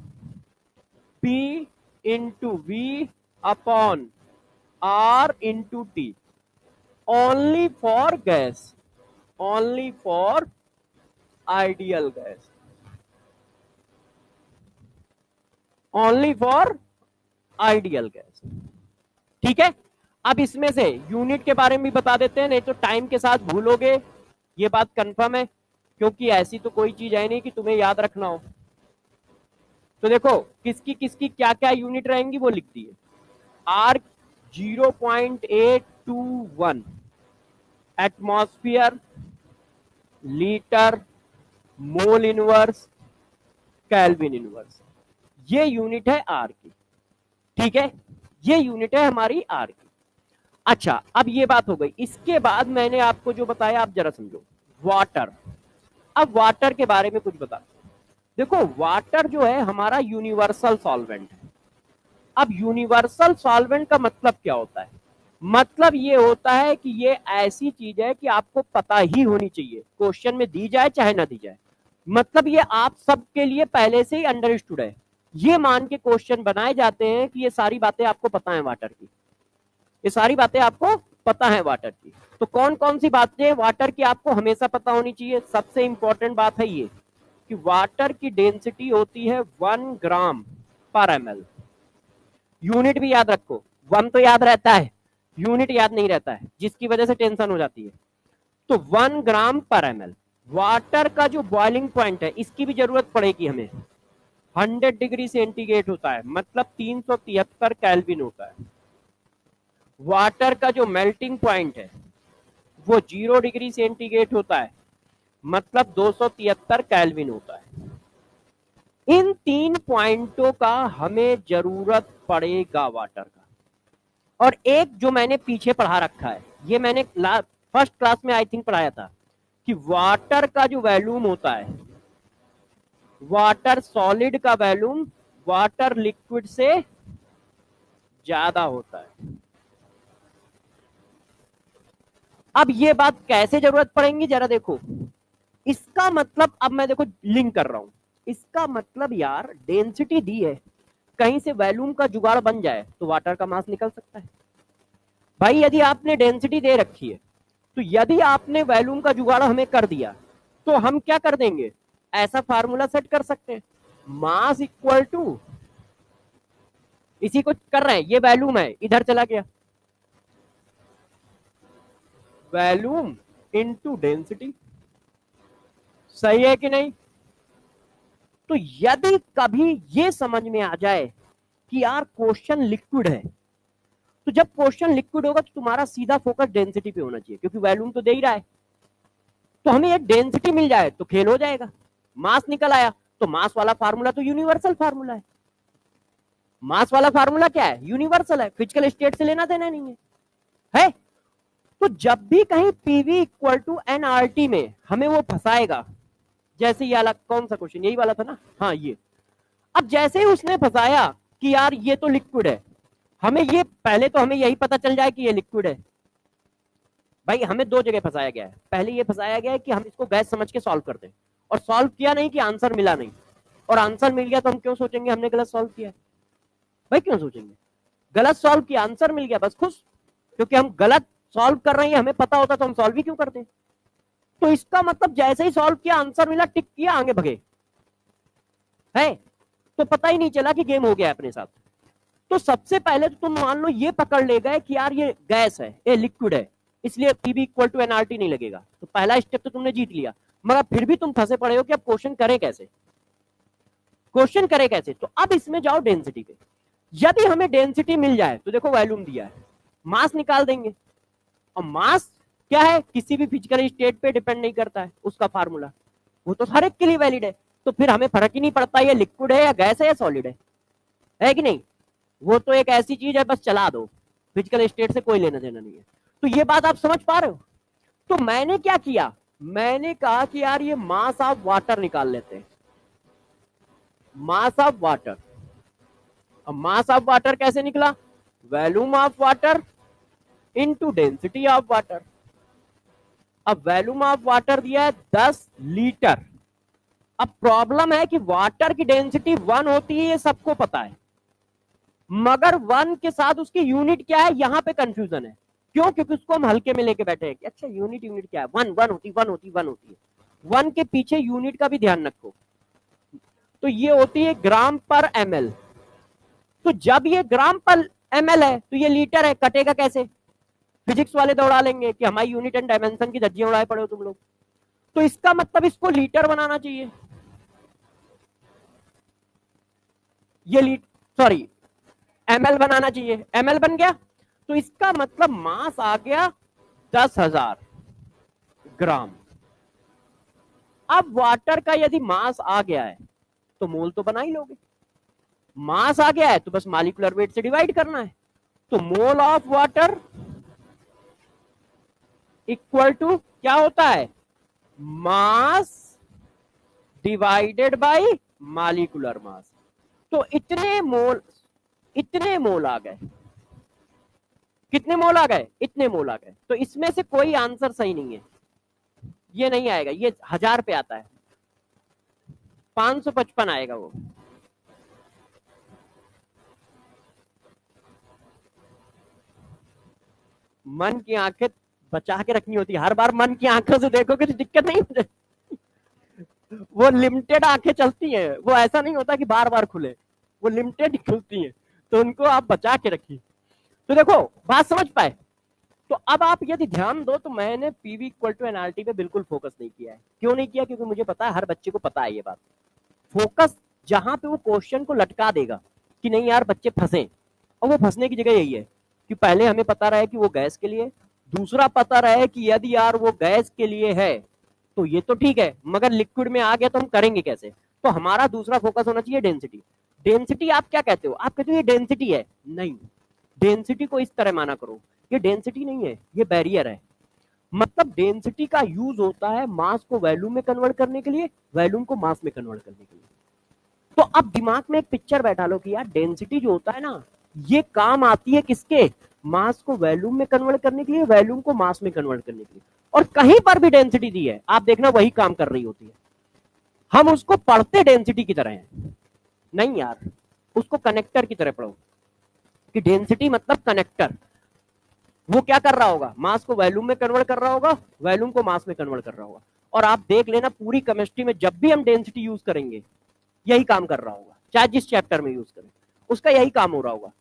P into V upon R into T, only for gas, only for ideal gas, only for ideal gas. ठीक है, अब इसमें से यूनिट के बारे में भी बता देते हैं, नहीं तो टाइम के साथ भूलोगे, ये बात कंफर्म है, क्योंकि ऐसी तो कोई चीज है नहीं कि तुम्हें याद रखना हो। तो देखो किसकी किसकी क्या क्या यूनिट रहेंगी वो लिख दिए। R 0.821 atmosphere, litre, mole inverse, kelvin inverse, ये यूनिट है आर की। ठीक है, ये यूनिट है हमारी आर की। अच्छा, अब ये बात हो गई। इसके बाद मैंने आपको जो बताया आप जरा समझो, वाटर। अब वाटर के बारे में कुछ बता। देखो वाटर जो है हमारा यूनिवर्सल सॉल्वेंट है। अब यूनिवर्सल सॉल्वेंट का मतलब क्या होता है? मतलब ये होता है कि ये ऐसी चीज है कि आपको पता ही होनी चाहिए, क्वेश्चन में दी जाए चाहे ना दी जाए। मतलब ये आप सबके लिए पहले से ही अंडरस्टूड है। ये मान के क्वेश्चन बनाए जाते हैं कि ये सारी बातें आपको पता है वाटर की, ये सारी बातें आपको पता है वाटर की। तो कौन कौन सी बातें वाटर की आपको हमेशा पता होनी चाहिए? सबसे इंपॉर्टेंट बात है ये कि वाटर की डेंसिटी होती है 1 ग्राम पर ml। यूनिट भी याद रखो, वन तो याद रहता है, यूनिट याद नहीं रहता है, जिसकी वजह से टेंशन हो जाती है। तो 1 ग्राम पर ml। वाटर का जो बॉइलिंग पॉइंट है इसकी भी जरूरत पड़ेगी हमें, 100 डिग्री सेंटीग्रेड होता है, मतलब 373 केल्विन होता है। वाटर का जो मेल्टिंग पॉइंट है वो 0 डिग्री सेंटीग्रेड होता है, मतलब 273 केल्विन होता है। इन 3 पॉइंटों का हमें जरूरत पड़ेगा वाटर का। और एक जो मैंने पीछे पढ़ा रखा है, ये मैंने फर्स्ट क्लास में आई थिंक पढ़ाया था कि वाटर का जो वॉल्यूम होता है, वाटर सॉलिड का वॉल्यूम वाटर लिक्विड से ज्यादा होता है। अब ये बात कैसे जरूरत पड़ेगी जरा देखो। इसका मतलब, अब मैं देखो लिंक कर रहा हूं, इसका मतलब यार डेंसिटी दी है, कहीं से वॉल्यूम का जुगाड़ बन जाए तो वाटर का मास निकल सकता है। भाई यदि आपने डेंसिटी दे रखी है, तो यदि आपने वॉल्यूम का जुगाड़ हमें कर दिया, तो हम क्या कर देंगे, ऐसा फार्मूला सेट कर सकते हैं, मास इक्वल टू, इसी को कर रहे हैं, ये वॉल्यूम है इधर चला गया, वॉल्यूम इनटू डेंसिटी। सही है कि नहीं? तो यदि कभी ये समझ में आ जाए कि यार क्वेश्चन लिक्विड है, तो जब क्वेश्चन लिक्विड होगा तो तुम्हारा सीधा फोकस डेंसिटी पे होना चाहिए, क्योंकि वॉल्यूम तो दे ही रहा है। तो हमें ये डेंसिटी मिल जाए तो खेल हो जाएगा। मास निकल आया तो मास वाला फार्मूला तो यूनिवर्सल फार्मूला है। मास वाला फार्मूला क्या है? यूनिवर्सल है, फिजिकल स्टेट से लेना देना नहीं है। तो जब भी कहीं पीवी इक्वल टू एनआरटी में हमें वो फंसाएगा, जैसे ये वाला कौन सा क्वेश्चन, यही वाला था ना, हाँ ये। अब जैसे ही उसने फंसाया कि यार ये तो लिक्विड है, हमें ये पहले तो हमें यही पता चल जाए कि ये लिक्विड है। भाई हमें दो जगह फंसाया गया है, पहले ये फंसाया गया है कि हम इसको गैस समझ के सॉल्व कर दें, और सॉल्व किया नहीं कि आंसर मिला नहीं, और आंसर मिल गया तो हम क्यों सोचेंगे हमने गलत सॉल्व किया है? भाई क्यों सोचेंगे? गलत सॉल्व किया, आंसर मिल गया, बस खुश, क्योंकि हम गलत सॉल्व कर रहे हैं, हमें पता होता तो हम सॉल्व ही क्यों करते। तो इसका मतलब जैसे ही सॉल्व किया, आंसर मिला, टिक किया, आगे भगे है, तो पता ही नहीं चला कि गेम हो गया अपने साथ। तो सबसे पहले तो तुम मान लो ये पकड़ ले गए कि यार ये गैस है, ये लिक्विड है, इसलिए पीबी इक्वल टू एनआरटी नहीं लगेगा, तो पहला स्टेप तो तुमने जीत लिया। मगर फिर भी तुम फंसे पड़े हो कि अब क्वेश्चन करें कैसे, क्वेश्चन करें कैसे। तो अब इसमें जाओ डेंसिटी पे। यदि हमें डेंसिटी मिल जाए तो देखो वॉल्यूम दिया है, मास निकाल देंगे। और मास क्या है, किसी भी फिजिकल स्टेट पे डिपेंड नहीं करता है उसका फार्मूला, वो तो हर एक के लिए वैलिड है। तो फिर हमें फर्क ही नहीं पड़ता ये लिक्विड है या गैस है या सॉलिड है कि नहीं? वो तो एक ऐसी चीज है, बस चला दो, फिजिकल स्टेट से कोई लेना देना नहीं है। तो ये बात आप समझ पा रहे हो? तो मैंने क्या किया, मैंने कहा कि यार ये मास ऑफ वाटर निकाल लेते हैं, मास ऑफ वाटर। अब मास ऑफ वाटर कैसे निकला? Volume of water into density of water. अब वॉल्यूम ऑफ वाटर दिया है 10 लीटर। अब प्रॉब्लम है कि वाटर की डेंसिटी 1 होती है, ये सबको पता है, मगर 1 के साथ उसकी यूनिट क्या है, यहां पे कंफ्यूजन है। क्यों? क्योंकि उसको हम हल्के में लेके बैठे हैं कि अच्छा यूनिट यूनिट क्या है, 1 होती 1 होती है। 1 के पीछे यूनिट का भी ध्यान रखो, तो ये होती है ग्राम पर एमएल। तो जब ये ग्राम पर एमएल है तो ये लीटर है, कटेगा कैसे? फिजिक्स वाले दौड़ा लेंगे कि हमारी यूनिट एंड डायमेंशन की धज्जियां उड़ाए पड़े हो तुम लोग। तो इसका मतलब इसको लीटर बनाना चाहिए, ये सॉरी एमएल बनाना चाहिए, एमएल बन गया। तो इसका मतलब मास आ गया 10,000 ग्राम। अब वाटर का यदि मास आ गया है तो मोल तो बना ही लोगे, मास आ गया है तो बस मॉलिक्यूलर वेट से डिवाइड करना है। तो mole of water equal to क्या होता है, mass divided by molecular mass. तो इतने मोल आ गए। कितने मोल आ गए? इतने मोल आ गए। तो इसमें से कोई आंसर सही नहीं है, ये नहीं आएगा, ये 1000 पे आता है, 555 आएगा वो। मन की आंखें बचा के रखनी होती है, हर बार मन की आंखों से देखोगे तो दिक्कत नहीं होती। वो लिमिटेड आंखें चलती हैं, वो ऐसा नहीं होता कि बार बार खुले, वो लिमिटेड खुलती हैं, तो उनको आप बचा के रखिए। तो देखो बात समझ पाए। तो अब आप यदि ध्यान दो तो मैंने पीवी इक्वल टू एनआरटी पे बिल्कुल फोकस नहीं किया है। क्यों नहीं किया? क्योंकि मुझे पता है हर बच्चे को पता है ये बात। फोकस जहां पे वो क्वेश्चन को लटका देगा कि नहीं यार बच्चे फंसे, और वो फंसने की जगह यही है कि पहले हमें पता रहे कि वो गैस के लिए, दूसरा पता रहे कि यदि यार वो गैस के लिए है तो ये तो ठीक है, मगर लिक्विड में आ गया तो हम करेंगे कैसे। तो हमारा दूसरा फोकस होना चाहिए डेंसिटी। डेंसिटी आप क्या कहते हो? आप कहते हो ये डेंसिटी है, नहीं, डेंसिटी को इस तरह माना करो, ये डेंसिटी नहीं है, ये बैरियर है। मतलब डेंसिटी का यूज होता है मास को वॉल्यूम में कन्वर्ट करने के लिए, वॉल्यूम को मास में कन्वर्ट करने के लिए। तो अब दिमाग में एक पिक्चर बैठा लो कि यार डेंसिटी जो होता है ना, ये काम आती है किसके? मास को वॉल्यूम में कन्वर्ट करने के लिए, वॉल्यूम को मास में कन्वर्ट करने के लिए। और कहीं पर भी डेंसिटी दी है आप देखना वही काम कर रही होती है। हम उसको पढ़ते डेंसिटी की तरह है, नहीं यार, उसको कनेक्टर की तरह पढ़ो कि डेंसिटी मतलब कनेक्टर। वो क्या कर रहा होगा? मास को वॉल्यूम में कन्वर्ट कर रहा होगा, वॉल्यूम को मास में कन्वर्ट कर रहा होगा। और आप देख लेना पूरी केमिस्ट्री में जब भी हम डेंसिटी यूज करेंगे यही काम कर रहा होगा, चाहे जिस चैप्टर में यूज करें उसका यही काम हो रहा होगा।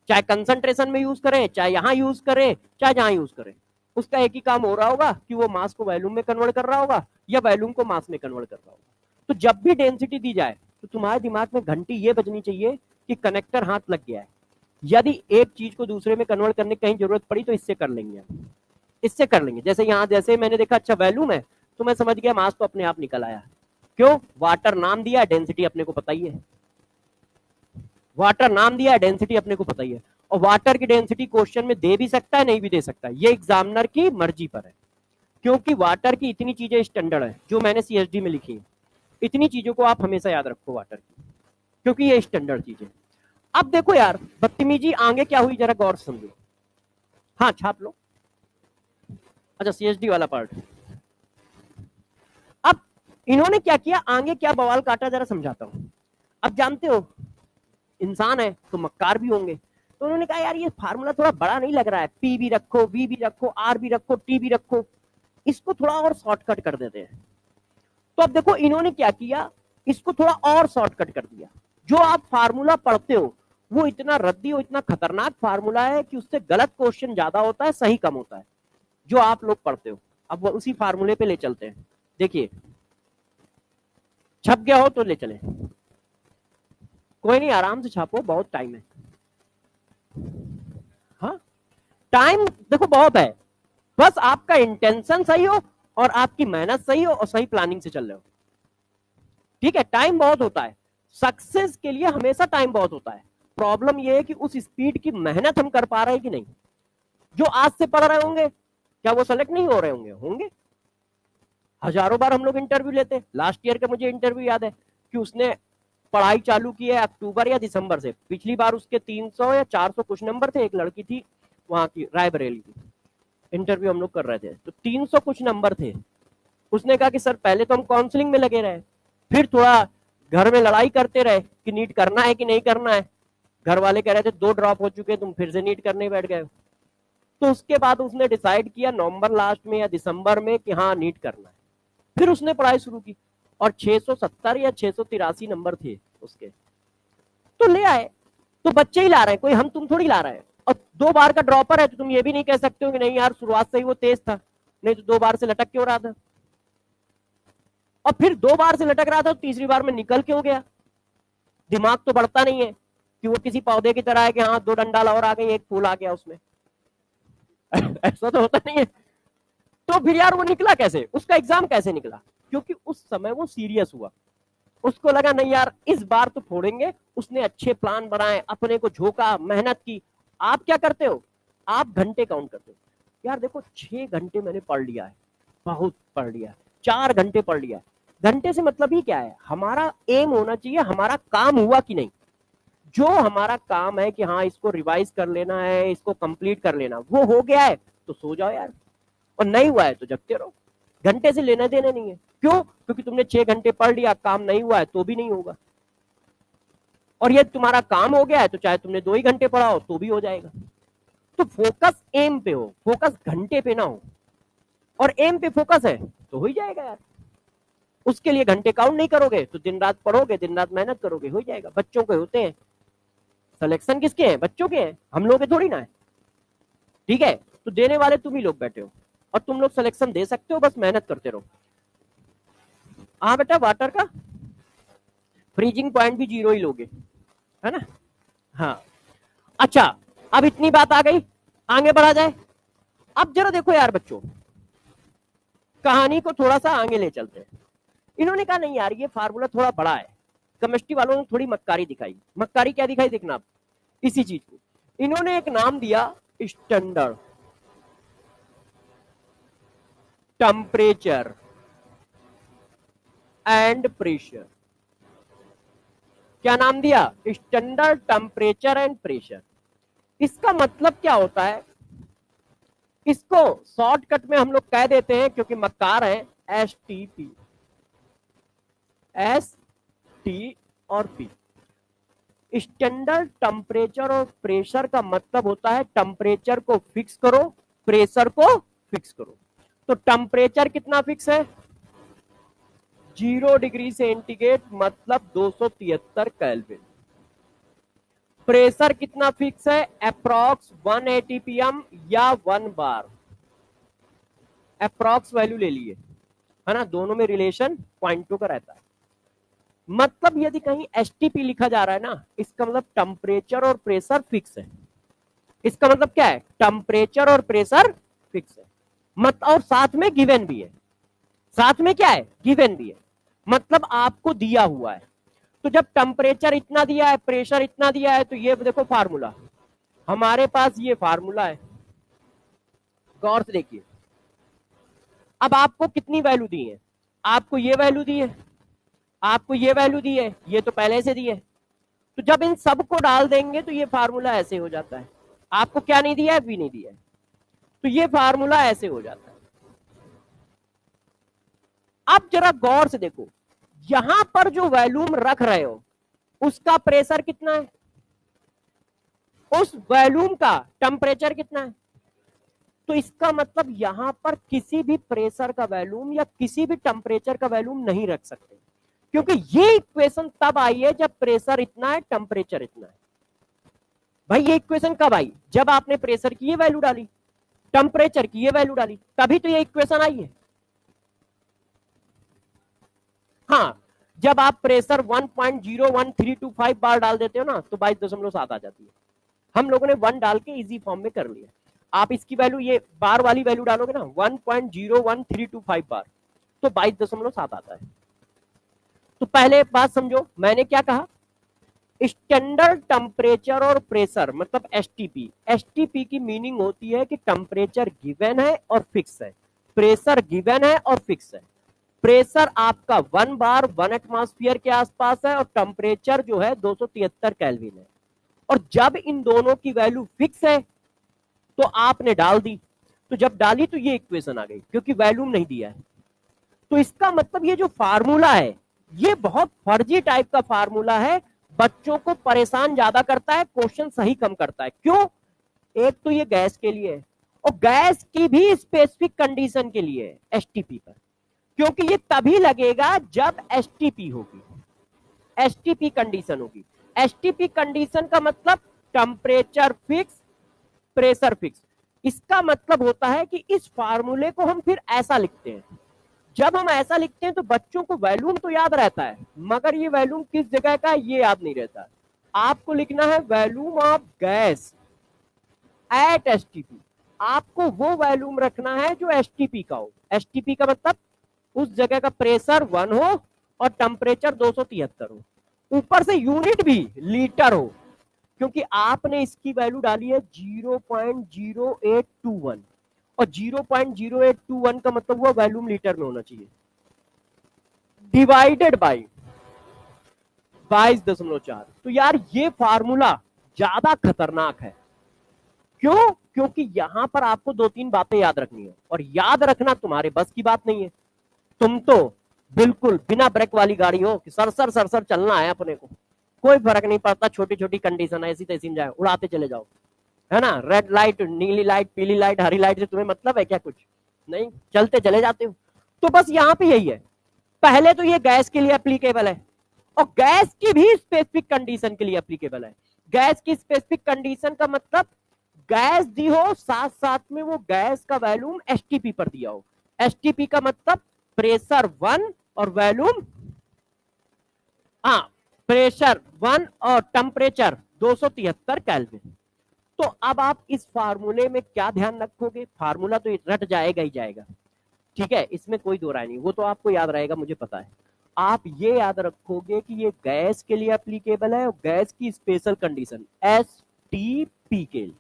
चाहे कंसंट्रेशन में यूज करें, चाहे यहां यूज करें, चाहे जहां यूज करें, उसका एक ही काम हो रहा होगा कि वो मास को वॉल्यूम में कन्वर्ट कर रहा होगा या वॉल्यूम को मास में कन्वर्ट कर रहा होगा। तो जब भी डेंसिटी दी जाए तो तुम्हारे दिमाग में घंटी ये बजनी चाहिए कि कनेक्टर हाथ लग गया है। यदि एक चीज को दूसरे में कन्वर्ट करने की कहीं जरूरत पड़ी तो इससे कर लेंगे हम, इससे कर लेंगे। जैसे यहाँ जैसे मैंने देखा अच्छा वॉल्यूम है तो मैं समझ गया मास तो अपने आप निकल आया। क्यों? वाटर नाम दिया, डेंसिटी अपने को पता ही है, वाटर नाम दिया, डेंसिटी अपने को पता ही है। और वाटर की डेंसिटी क्वेश्चन में दे भी सकता है, नहीं भी दे सकता है, ये एग्जामिनर की मर्जी पर है। क्योंकि वाटर की इतनी चीजें स्टैंडर्ड है जो मैंने सीएसडी में लिखी है, इतनी चीजों को आप हमेशा याद रखो वाटर की, क्योंकि ये स्टैंडर्ड चीजें। अब देखो यार बदतमीजी आगे क्या हुई जरा गौर से समझो। हाँ छाप लो। अच्छा सीएसडी वाला पार्ट। अब इन्होंने क्या किया, आगे क्या बवाल काटा जरा समझाता हूं। अब जानते हो इंसान है तो मक्कार भी होंगे, तो उन्होंने कहा यार ये फार्मूला थोड़ा बड़ा नहीं लग रहा है, पी भी रखो, वी भी रखो, आर भी रखो, टी भी रखो, इसको थोड़ा और शॉर्टकट कर देते हैं। तो अब देखो इन्होंने क्या किया, इसको थोड़ा और शॉर्टकट कर दिया। जो आप फार्मूला पढ़ते हो वो इतना रद्दी और इतना खतरनाक फार्मूला है कि उससे गलत क्वेश्चन ज्यादा होता है, सही कम होता है जो आप लोग पढ़ते हो। अब वो उसी फार्मूले पे ले चलते हैं। देखिए छप गया हो तो ले चले, कोई नहीं आराम से छापो, बहुत टाइम है। हाँ टाइम देखो बहुत है, बस आपका इंटेंशन सही हो और आपकी मेहनत सही हो और सही प्लानिंग से चल रहे हो, ठीक है। टाइम बहुत होता है, सक्सेस के लिए हमेशा टाइम बहुत होता है। प्रॉब्लम यह है कि उस स्पीड की मेहनत हम कर पा रहे हैं कि नहीं। जो आज से पढ़ रहे होंगे क्या वो सेलेक्ट नहीं हो रहे होंगे? होंगे। हजारों बार हम लोग इंटरव्यू लेते हैं। लास्ट ईयर का मुझे इंटरव्यू याद है कि उसने पढ़ाई चालू की है अक्टूबर या दिसंबर से, पिछली बार उसके 300 या 400 कुछ नंबर थे, एक लड़की थी वहां की रायबरेली की, इंटरव्यू हम लोग कर रहे थे, तो 300 कुछ नंबर थे। उसने कहा कि सर पहले तो हम काउंसलिंग में लगे रहे, फिर थोड़ा घर में लड़ाई करते रहे कि नीट करना है कि नहीं करना है। घर वाले कह रहे थे 2 ड्रॉप हो चुके, तुम फिर से नीट करने बैठ गए। तो उसके बाद उसने डिसाइड किया नवंबर लास्ट में या दिसंबर में कि हाँ नीट करना है। फिर उसने पढ़ाई शुरू की और 670 या 683 नंबर थे उसके, तो ले आए। तो बच्चे ही ला रहे हैं, कोई हम तुम थोड़ी ला रहे हैं। और 2 बार का ड्रॉपर है तो तुम ये भी नहीं कह सकते हो कि नहीं यार शुरुआत से ही वो तेज था, नहीं तो 2 बार से लटक क्यों रहा था। और फिर 2 बार से लटक रहा था तो तीसरी बार में निकल क्यों गया। दिमाग तो बढ़ता नहीं है कि वो किसी पौधे की तरह है कि हाँ 2 डंडाल और आ गई, एक फूल आ गया उसमें। ऐसा तो होता नहीं है। तो फिर यार वो निकला कैसे, उसका एग्जाम कैसे निकला, क्योंकि उस समय वो सीरियस हुआ। उसको लगा नहीं यार इस बार तो फोड़ेंगे। उसने अच्छे प्लान बनाए, अपने को झोंका, मेहनत की। आप क्या करते हो, आप घंटे काउंट करते हो। यार देखो 6 घंटे मैंने पढ़ लिया है, बहुत पढ़ लिया है, 4 घंटे पढ़ लिया है। घंटे से मतलब ही क्या है, हमारा एम होना चाहिए हमारा काम हुआ कि नहीं। जो हमारा काम है कि हाँ इसको रिवाइज कर लेना है, इसको कंप्लीट कर लेना, वो हो गया है तो सो जाओ यार, और नहीं हुआ है तो जगते रहो। घंटे से लेना देना नहीं है। क्यों, क्योंकि तुमने 6 घंटे पढ़ लिया, काम नहीं हुआ है तो भी नहीं होगा। और ये तुम्हारा काम हो गया है तो चाहे तुमने 2 ही घंटे पढ़ा हो तो भी हो जाएगा। तो फोकस एम पे हो, फोकस घंटे पे ना हो। और एम पे फोकस है तो हो ही जाएगा यार। उसके लिए घंटे काउंट नहीं करोगे तो दिन रात पढ़ोगे, दिन रात मेहनत करोगे, हो जाएगा। बच्चों के होते हैं, सिलेक्शन किसके हैं, बच्चों के हैं, हम लोग के थोड़ी ना है। ठीक है, तो देने वाले तुम ही लोग बैठे हो और तुम लोग सिलेक्शन दे सकते हो, बस मेहनत करते रहो। हाँ बेटा, वाटर का फ्रीजिंग पॉइंट भी 0 ही लोगे, है ना। हाँ अच्छा, अब इतनी बात आ गई, आगे बढ़ा जाए। अब जरा देखो यार बच्चों, कहानी को थोड़ा सा आगे ले चलते हैं। इन्होंने कहा नहीं यार ये फार्मूला थोड़ा बड़ा है। केमिस्ट्री वालों ने थोड़ी मक्कारी दिखाई। मक्कारी क्या दिखाई, देखना आप इसी चीज को। इन्होंने एक नाम दिया स्टैंडर्ड टेम्परेचर एंड प्रेशर। क्या नाम दिया, स्टैंडर्ड टेम्परेचर एंड प्रेशर। इसका मतलब क्या होता है, इसको शॉर्टकट में हम लोग कह देते हैं, क्योंकि मक्कार है, STP, ST और P। स्टैंडर्ड टेम्परेचर और प्रेशर का मतलब होता है टेम्परेचर को फिक्स करो, प्रेशर को फिक्स करो। तो टेम्परेचर कितना फिक्स है, 0 डिग्री सेंटीग्रेड मतलब 273 केल्विन। प्रेशर कितना फिक्स है, अप्रॉक्स 1 ATPM या 1 बार। अप्रॉक्स वैल्यू ले लिए, है ना, दोनों में रिलेशन 0.2 का रहता है। मतलब यदि कहीं STP लिखा जा रहा है ना, इसका मतलब टेम्परेचर और प्रेशर फिक्स है। इसका मतलब क्या है, टेम्परेचर और प्रेशर फिक्स है। मत और साथ में गिवन भी है, साथ में क्या है, गिवन भी है, मतलब आपको दिया हुआ है। तो जब टेम्परेचर इतना दिया है, प्रेशर इतना दिया है, तो ये देखो फार्मूला, हमारे पास ये फार्मूला है। गौर से देखिए, अब आपको कितनी वैल्यू दी है, आपको ये वैल्यू दी है, आपको ये वैल्यू दी है, ये तो पहले से दी है। तो जब इन सबको डाल देंगे तो ये फार्मूला ऐसे हो जाता है। आपको क्या नहीं दिया है, भी नहीं दिया है, तो ये फार्मूला ऐसे हो जाता है। अब जरा गौर से देखो, यहां पर जो वैल्यूम रख रहे हो उसका प्रेशर कितना है, उस वैल्यूम का टेम्परेचर कितना है। तो इसका मतलब यहां पर किसी भी प्रेशर का वैल्यूम या किसी भी टेम्परेचर का वैल्यूम नहीं रख सकते, क्योंकि ये इक्वेशन तब आई है जब प्रेशर इतना है, टेम्परेचर इतना है। भाई ये इक्वेशन कब आई, जब आपने प्रेशर की ये वैल्यू डाली, टेम्परेचर की ये वैल्यू डाली, तभी तो ये इक्वेशन आई है। हाँ, जब आप प्रेशर 1.01325 बार डाल देते हो ना तो 22.7 आ जाती है। हम लोगों ने 1 डाल के इजी फॉर्म में कर लिया। आप इसकी वैल्यू, ये बार वाली वैल्यू डालोगे ना 1.01325 बार, तो 22.7 आता है। तो पहले एक बात समझो, मैंने क्या कहा, स्टैंडर्ड टेम्परेचर और प्रेशर मतलब STP। STP की मीनिंग होती है कि टेम्परेचर गिवन है और फिक्स है, प्रेशर गिवन है और फिक्स है। प्रेशर आपका 1 बार 1 एटमॉस्फेयर के आसपास है और टेम्परेचर जो है 273 केल्विन है। और जब इन दोनों की वैल्यू फिक्स है तो आपने डाल दी, तो जब डाली तो ये इक्वेशन आ गई, क्योंकि वैल्यूम नहीं दिया है। तो इसका मतलब ये जो फार्मूला है ये बहुत फर्जी टाइप का फार्मूला है, बच्चों को परेशान ज्यादा करता है, क्वेश्चन सही कम करता है। क्यों? एक तो ये गैस के लिए है, और गैस की भी स्पेसिफिक कंडीशन के लिए है, एसटीपी पर, क्योंकि ये तभी लगेगा जब एसटीपी होगी, एसटीपी कंडीशन होगी। एसटीपी कंडीशन का मतलब टेम्परेचर फिक्स, प्रेशर फिक्स। इसका मतलब होता है कि इस फार्मूले को हम फिर ऐसा लिखते हैं। जब हम ऐसा लिखते हैं तो बच्चों को वैल्यूम तो याद रहता है, मगर ये वैल्यूम किस जगह का है ये याद नहीं रहता। आपको लिखना है volume of gas at STP. आपको वो वैल्यूम रखना है जो एसटीपी का हो। एसटीपी का मतलब उस जगह का प्रेशर 1 हो और टेम्परेचर 273 हो, ऊपर से यूनिट भी लीटर हो, क्योंकि आपने इसकी वैल्यू डाली है 0.0821, और 0.0821 का मतलब हुआ वैल्यूम लीटर में होना चाहिए, डिवाइडेड बाई 22.4। तो यार ये फार्मूला ज्यादा खतरनाक है। क्यों? क्योंकि यहां पर आपको 2-3 बातें याद रखनी है, और याद रखना तुम्हारे बस की बात नहीं है। तुम तो बिल्कुल बिना ब्रेक वाली गाड़ी हो कि सरसर सरसर चलना है अपने को, कोई फर्क नहीं पड़ता, छोटी छोटी कंडीशन ऐसी तैसी जाए, उड़ाते चले जाओ, है ना। रेड लाइट, नीली लाइट, पीली लाइट, हरी लाइट से तुम्हें मतलब है क्या? कुछ नहीं, चलते चले जाते हो। तो बस यहां पे यही है। पहले तो ये गैस के लिए एप्लीकेबल है, और गैस की भी स्पेसिफिक कंडीशन के लिए एप्लीकेबल है। गैस की स्पेसिफिक कंडीशन का मतलब गैस दी हो, साथ साथ में वो गैस का वैल्यूम एसटीपी पर दिया हो। एसटीपी का मतलब प्रेशर 1 और वैल्यूम, हाँ, प्रेशर 1 और टेम्परेचर 273 केल्विन। तो अब आप इस फार्मूले में क्या ध्यान रखोगे? फार्मूला तो रट जाएगा ही जाएगा, ठीक है, इसमें कोई दो राय नहीं, वो तो आपको याद रहेगा, मुझे पता है। आप ये याद रखोगे कि ये गैस के लिए एप्लीकेबल है, और गैस की स्पेशल कंडीशन एसटीपी के लिए।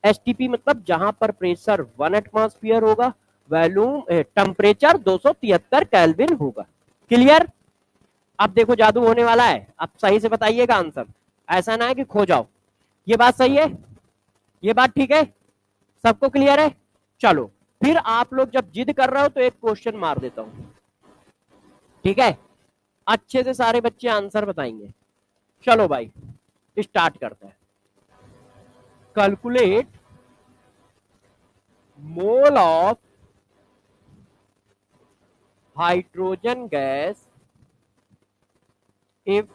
एसटीपी मतलब जहां पर प्रेशर 1 एटमॉस्फेयर होगा, वैल्यूम टेम्परेचर 273 केल्विन होगा। क्लियर? अब देखो जादू होने वाला है, अब सही से बताइएगा आंसर, ऐसा ना है कि खो जाओ। ये बात सही है? ये बात ठीक है? सबको क्लियर है? चलो फिर आप लोग जब जिद कर रहे हो तो एक क्वेश्चन मार देता हूं, ठीक है? अच्छे से सारे बच्चे आंसर बताएंगे। चलो भाई स्टार्ट करते हैं। Calculate mole of hydrogen gas if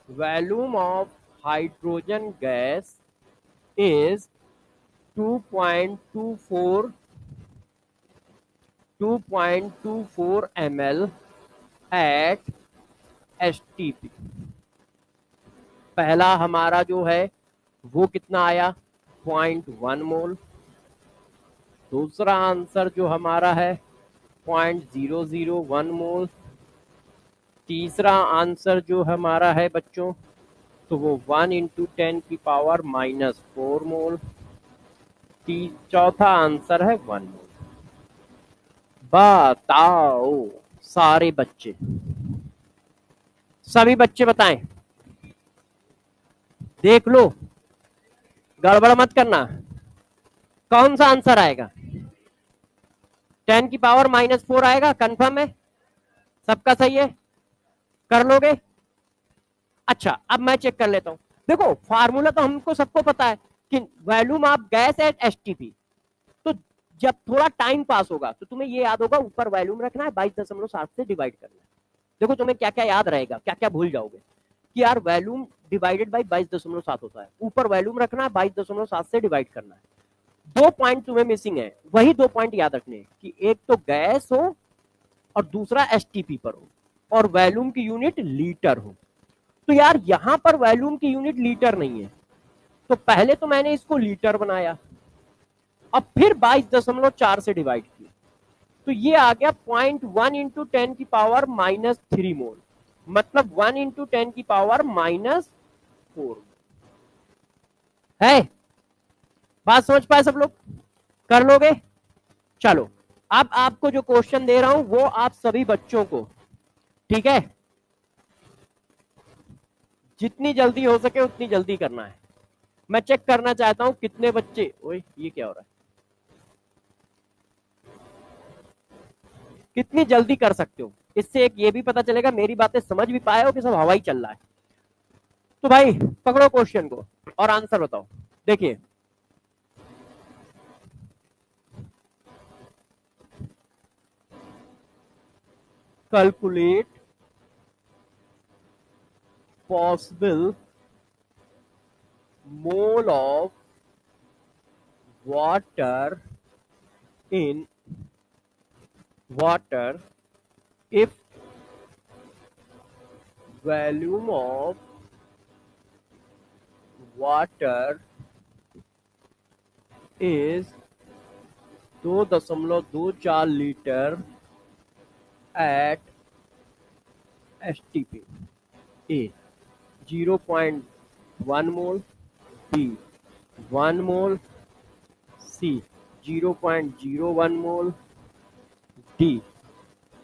volume of hydrogen gas is 2.24 ml at STP। पहला हमारा जो है वो कितना आया? 0.1 मोल। दूसरा आंसर जो हमारा है 0.001 मोल। तीसरा आंसर जो हमारा है बच्चों तो वो 1 × 10⁻⁻⁴ मोल। चौथा आंसर है 1 मोल। बताओ सारे बच्चे, सभी बच्चे बताएं, देख लो, गड़बड़ मत करना। कौन सा आंसर आएगा? 10⁻⁻⁴ आएगा? कंफर्म है? सबका सही है? कर लोगे? अच्छा अब मैं चेक कर लेता हूं। देखो फार्मूला तो हमको सबको पता है कि volume of gas at STP. तो जब थोड़ा टाइम पास होगा तो तुम्हें ये याद होगा ऊपर वॉल्यूम रखना है, 22.7 से डिवाइड करना है। देखो तुम्हें क्या क्या याद रहेगा, क्या क्या भूल जाओगे कि यार वॉल्यूम डिवाइडेड बाई 22.7 होता है, ऊपर वॉल्यूम रखना है, 22.7 से डिवाइड करना है। 2 पॉइंट तुम्हें मिसिंग है, वही 2 पॉइंट याद रखने हैं कि एक तो गैस हो और दूसरा एसटीपी पर हो, और वॉल्यूम की यूनिट लीटर हो। तो यार यहां पर वॉल्यूम की यूनिट लीटर नहीं है, तो पहले तो मैंने इसको लीटर बनाया, अब फिर 22.4 से डिवाइड किया, तो ये आ गया 0.1 × 10⁻³ मोल, मतलब 1 × 10⁻⁻⁴ है। बात समझ पाए सब लोग? कर लोगे? चलो अब आपको जो क्वेश्चन दे रहा हूं वो आप सभी बच्चों को, ठीक है, जितनी जल्दी हो सके उतनी जल्दी करना है। मैं चेक करना चाहता हूं कितने बच्चे, ओए ये क्या हो रहा है, कितनी जल्दी कर सकते हो। इससे एक ये भी पता चलेगा मेरी बातें समझ भी पाए हो कि सब हवा ही चल रहा है। तो भाई पकड़ो क्वेश्चन को और आंसर बताओ। देखिए calculate possible mole of water in water if volume of water is 2.24 litre at STP. A 0.1 mole, B 1 mole, C 0.01 mole, D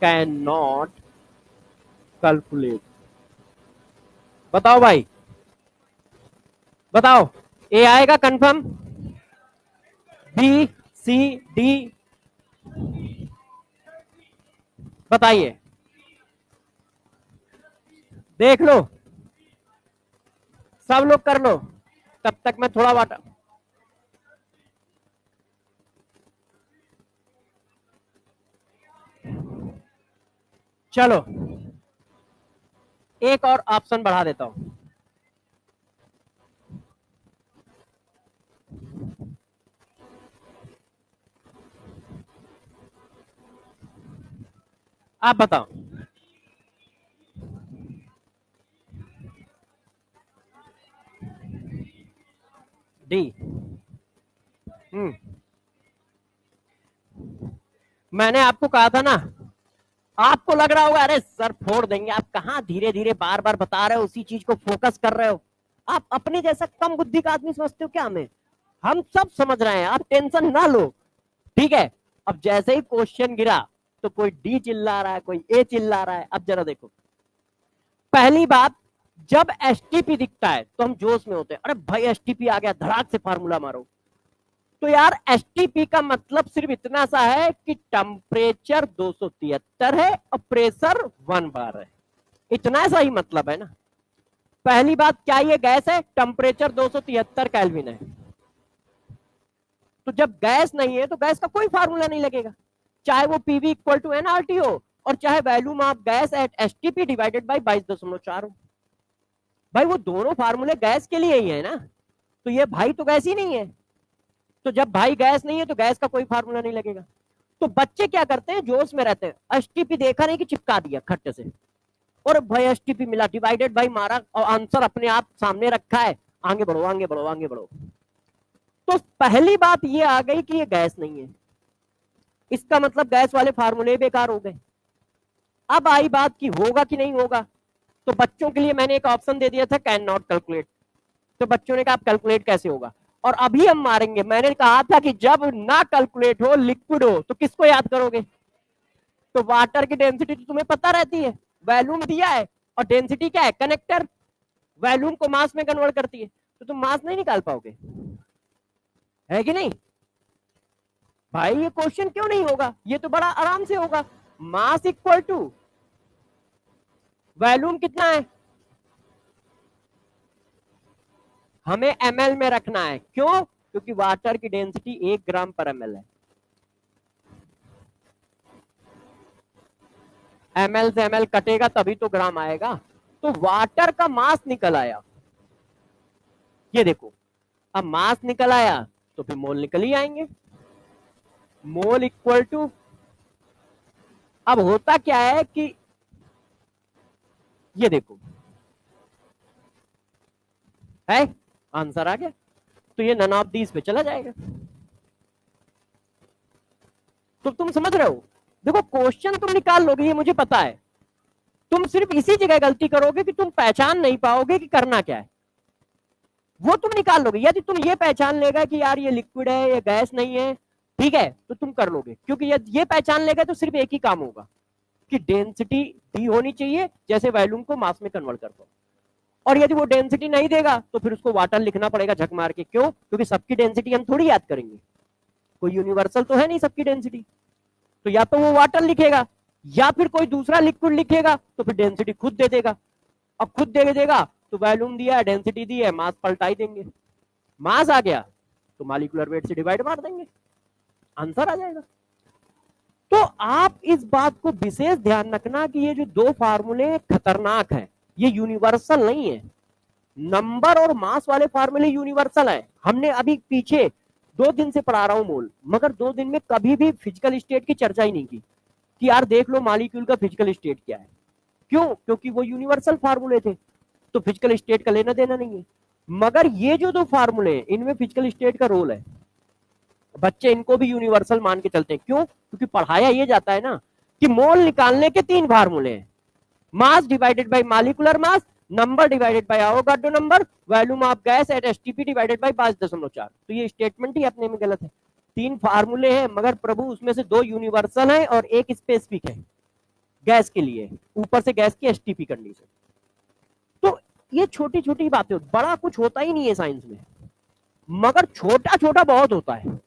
cannot calculate. बताओ भाई, बताओ। ए आएगा कंफर्म, बी, सी, डी, बताइए, देख लो, सब लोग कर लो, तब तक मैं थोड़ा वाटर। चलो एक और ऑप्शन बढ़ा देता हूं। आप बताओ। डी। हम्म, मैंने आपको कहा था ना, आपको लग रहा होगा अरे सर फोड़ देंगे, आप कहां धीरे धीरे बार बार बता रहे हो, उसी चीज को फोकस कर रहे हो। आप अपने जैसा कम बुद्धि का आदमी समझते हो क्या हमें? हम सब समझ रहे हैं, आप टेंशन ना लो, ठीक है। अब जैसे ही क्वेश्चन गिरा तो कोई डी चिल्ला रहा है, कोई ए चिल्ला रहा है। अब जरा देखो, पहली बात, जब एसटीपी दिखता है तो हम जोश में होते हैं, अरे भाई एसटीपी आ गया, धड़ाक से फार्मूला मारो। तो यार एसटीपी का मतलब सिर्फ इतना सा है कि टेम्परेचर 273 है और प्रेशर 1 बार है, इतना सा ही मतलब है ना। पहली बात, क्या ये गैस है? टेम्परेचर 273 केल्विन है। तो जब गैस नहीं है तो गैस का कोई फार्मूला नहीं लगेगा, चाहे वो पीवी इक्वल टू एनआरटी हो और चाहे volume of gas at STP divided by 22.4 हो। भाई वो दोनों फार्मूले गैस के लिए ही है ना, तो ये भाई तो गैस ही नहीं है। तो जब भाई गैस नहीं है तो गैस का कोई फार्मूला नहीं लगेगा। तो बच्चे क्या करते हैं, जोश में रहते हैं, एसटीपी देखा नहीं कि चिपका दिया खट्टे से, और भाई एसटीपी मिला, डिवाइडेड बाई मारा और आंसर अपने आप सामने रखा है, आगे बढ़ो आगे बढ़ो आगे बढ़ो। तो पहली बात ये आ गई कि ये गैस नहीं है, इसका मतलब गैस वाले फार्मूले बेकार हो गए। अब आई बात कि होगा कि नहीं होगा। तो बच्चों के लिए मैंने एक ऑप्शन दे दिया था, कैन नॉट कैलकुलेट। तो बच्चों ने कहा कैलकुलेट कैसे होगा, और अभी हम मारेंगे। मैंने कहा था कि जब ना कैलकुलेट हो, लिक्विड हो, तो किसको याद करोगे? तो वाटर की डेंसिटी तो तुम्हें पता रहती है, वॉल्यूम दिया है, और डेंसिटी क्या है? कनेक्टर। वॉल्यूम को मास में कन्वर्ट करती है, तो तुम मास नहीं निकाल पाओगे, है कि नहीं? भाई ये क्वेश्चन क्यों नहीं होगा, ये तो बड़ा आराम से होगा। मास इक्वल टू वॉल्यूम कितना है, हमें एमएल में रखना है। क्यों? क्योंकि वाटर की डेंसिटी 1 ग्राम पर एमएल है। एमएल से एमएल कटेगा तभी तो ग्राम आएगा। तो वाटर का मास निकल आया, ये देखो। अब मास निकल आया तो फिर मोल निकल ही आएंगे। मोल इक्वल टू, अब होता क्या है कि ये देखो है, आंसर आ गया, तो ये नन ऑफ दीज पे चला जाएगा। तो तुम समझ रहे हो, देखो क्वेश्चन तुम निकाल लोगे ये मुझे पता है, तुम सिर्फ इसी जगह गलती करोगे कि तुम पहचान नहीं पाओगे कि करना क्या है। वो तुम निकाल लोगे, यदि तुम ये पहचान लेगा कि यार ये लिक्विड है, ये गैस नहीं है, ठीक है, तो तुम कर लोगे। क्योंकि यदि ये पहचान लेगा तो सिर्फ एक ही काम होगा कि डेंसिटी डी होनी चाहिए, जैसे वॉल्यूम को मास में कन्वर्ट कर दो। और यदि वो डेंसिटी नहीं देगा तो फिर उसको वाटर लिखना पड़ेगा झक मार के। क्यों? क्योंकि सबकी डेंसिटी हम थोड़ी याद करेंगे, कोई यूनिवर्सल तो है नहीं सबकी डेंसिटी। तो या तो वो वाटर लिखेगा या फिर कोई दूसरा लिक्विड लिखेगा, तो फिर डेंसिटी खुद दे देगा। अब खुद दे देगा तो वॉल्यूम दिया है, डेंसिटी दी है, मास पलटा ही देंगे। मास आ गया तो मॉलिक्यूलर वेट से डिवाइड मार देंगे, आंसर आ जाएगा। तो आप इस बात को विशेष ध्यान रखना कि ये जो दो फार्मूले खतरनाक है, ये यूनिवर्सल नहीं है। नंबर और मास वाले फार्मूले यूनिवर्सल है। हमने अभी पीछे 2 दिन से पढ़ा रहा हूं मोल, मगर 2 दिन में कभी भी फिजिकल स्टेट की चर्चा ही नहीं की कि यार देख लो मॉलिक्यूल का फिजिकल स्टेट क्या है। क्यों? क्योंकि वो यूनिवर्सल फार्मूले थे, तो फिजिकल स्टेट का लेना देना नहीं है। मगर ये जो दो फार्मूले हैं इनमें फिजिकल स्टेट का रोल है। बच्चे इनको भी यूनिवर्सल मान के चलते हैं। क्यों? क्योंकि पढ़ाया ये जाता है ना कि मोल निकालने के 3 फार्मूले हैं, मास divided by molecular mass, number divided by Avogadro number, volume of gas at STP divided by 5.4। तो ये स्टेटमेंट ही अपने में गलत है। 3 फार्मूले हैं मगर प्रभु उसमें से 2 यूनिवर्सल है और एक स्पेसिफिक है गैस के लिए, ऊपर से गैस की एसटीपी कंडीशन। तो ये छोटी छोटी बातें, बड़ा कुछ होता ही नहीं है साइंस में, मगर छोटा छोटा बहुत होता है।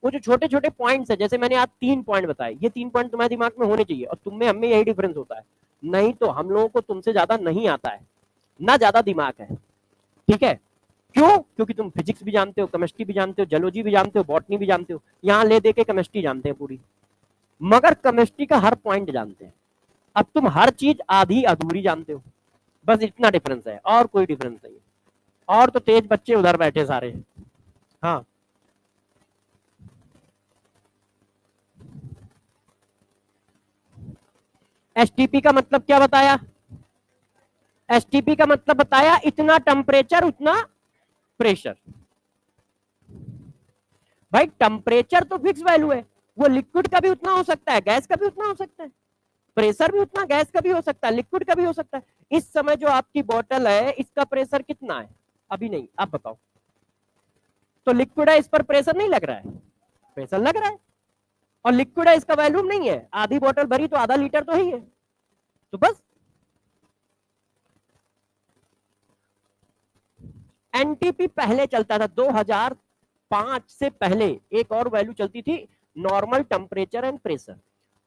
वो जो छोटे छोटे पॉइंट्स है, जैसे मैंने आज 3 पॉइंट बताए, ये 3 पॉइंट तुम्हारे दिमाग में होने चाहिए और तुम में हम में यही डिफरेंस होता है। नहीं तो हम लोगों को तुमसे ज्यादा नहीं आता है, ना ज्यादा दिमाग है, ठीक है? क्यों? क्योंकि तुम फिजिक्स भी जानते हो, केमिस्ट्री भी जानते हो, जियोलॉजी भी जानते हो, बॉटनी भी जानते हो, यहाँ ले दे के केमिस्ट्री जानते हैं पूरी, मगर केमिस्ट्री का हर पॉइंट जानते हैं। अब तुम हर चीज आधी अधूरी जानते हो, बस इतना डिफरेंस है और कोई डिफरेंस नहीं है। और तो तेज बच्चे उधर बैठे सारे। हाँ, एसटीपी का मतलब क्या बताया? एसटीपी का मतलब बताया इतना टेम्परेचर उतना प्रेशर। भाई टेम्परेचर तो फिक्स वैल्यू है, वो लिक्विड का भी उतना हो सकता है, गैस का भी उतना हो सकता है, प्रेशर भी उतना गैस का भी हो सकता है, लिक्विड का भी हो सकता है। इस समय जो आपकी बोतल है इसका प्रेशर कितना है? अभी नहीं, आप बताओ। तो लिक्विड है, इस पर प्रेशर नहीं लग रहा है? प्रेशर लग रहा है। और लिक्विड है, इसका वॉल्यूम नहीं है, आधी बोतल भरी तो आधा लीटर तो ही है। तो बस एनटीपी पहले चलता था 2005 से पहले, एक और वैल्यू चलती थी, नॉर्मल टेम्परेचर एंड प्रेशर।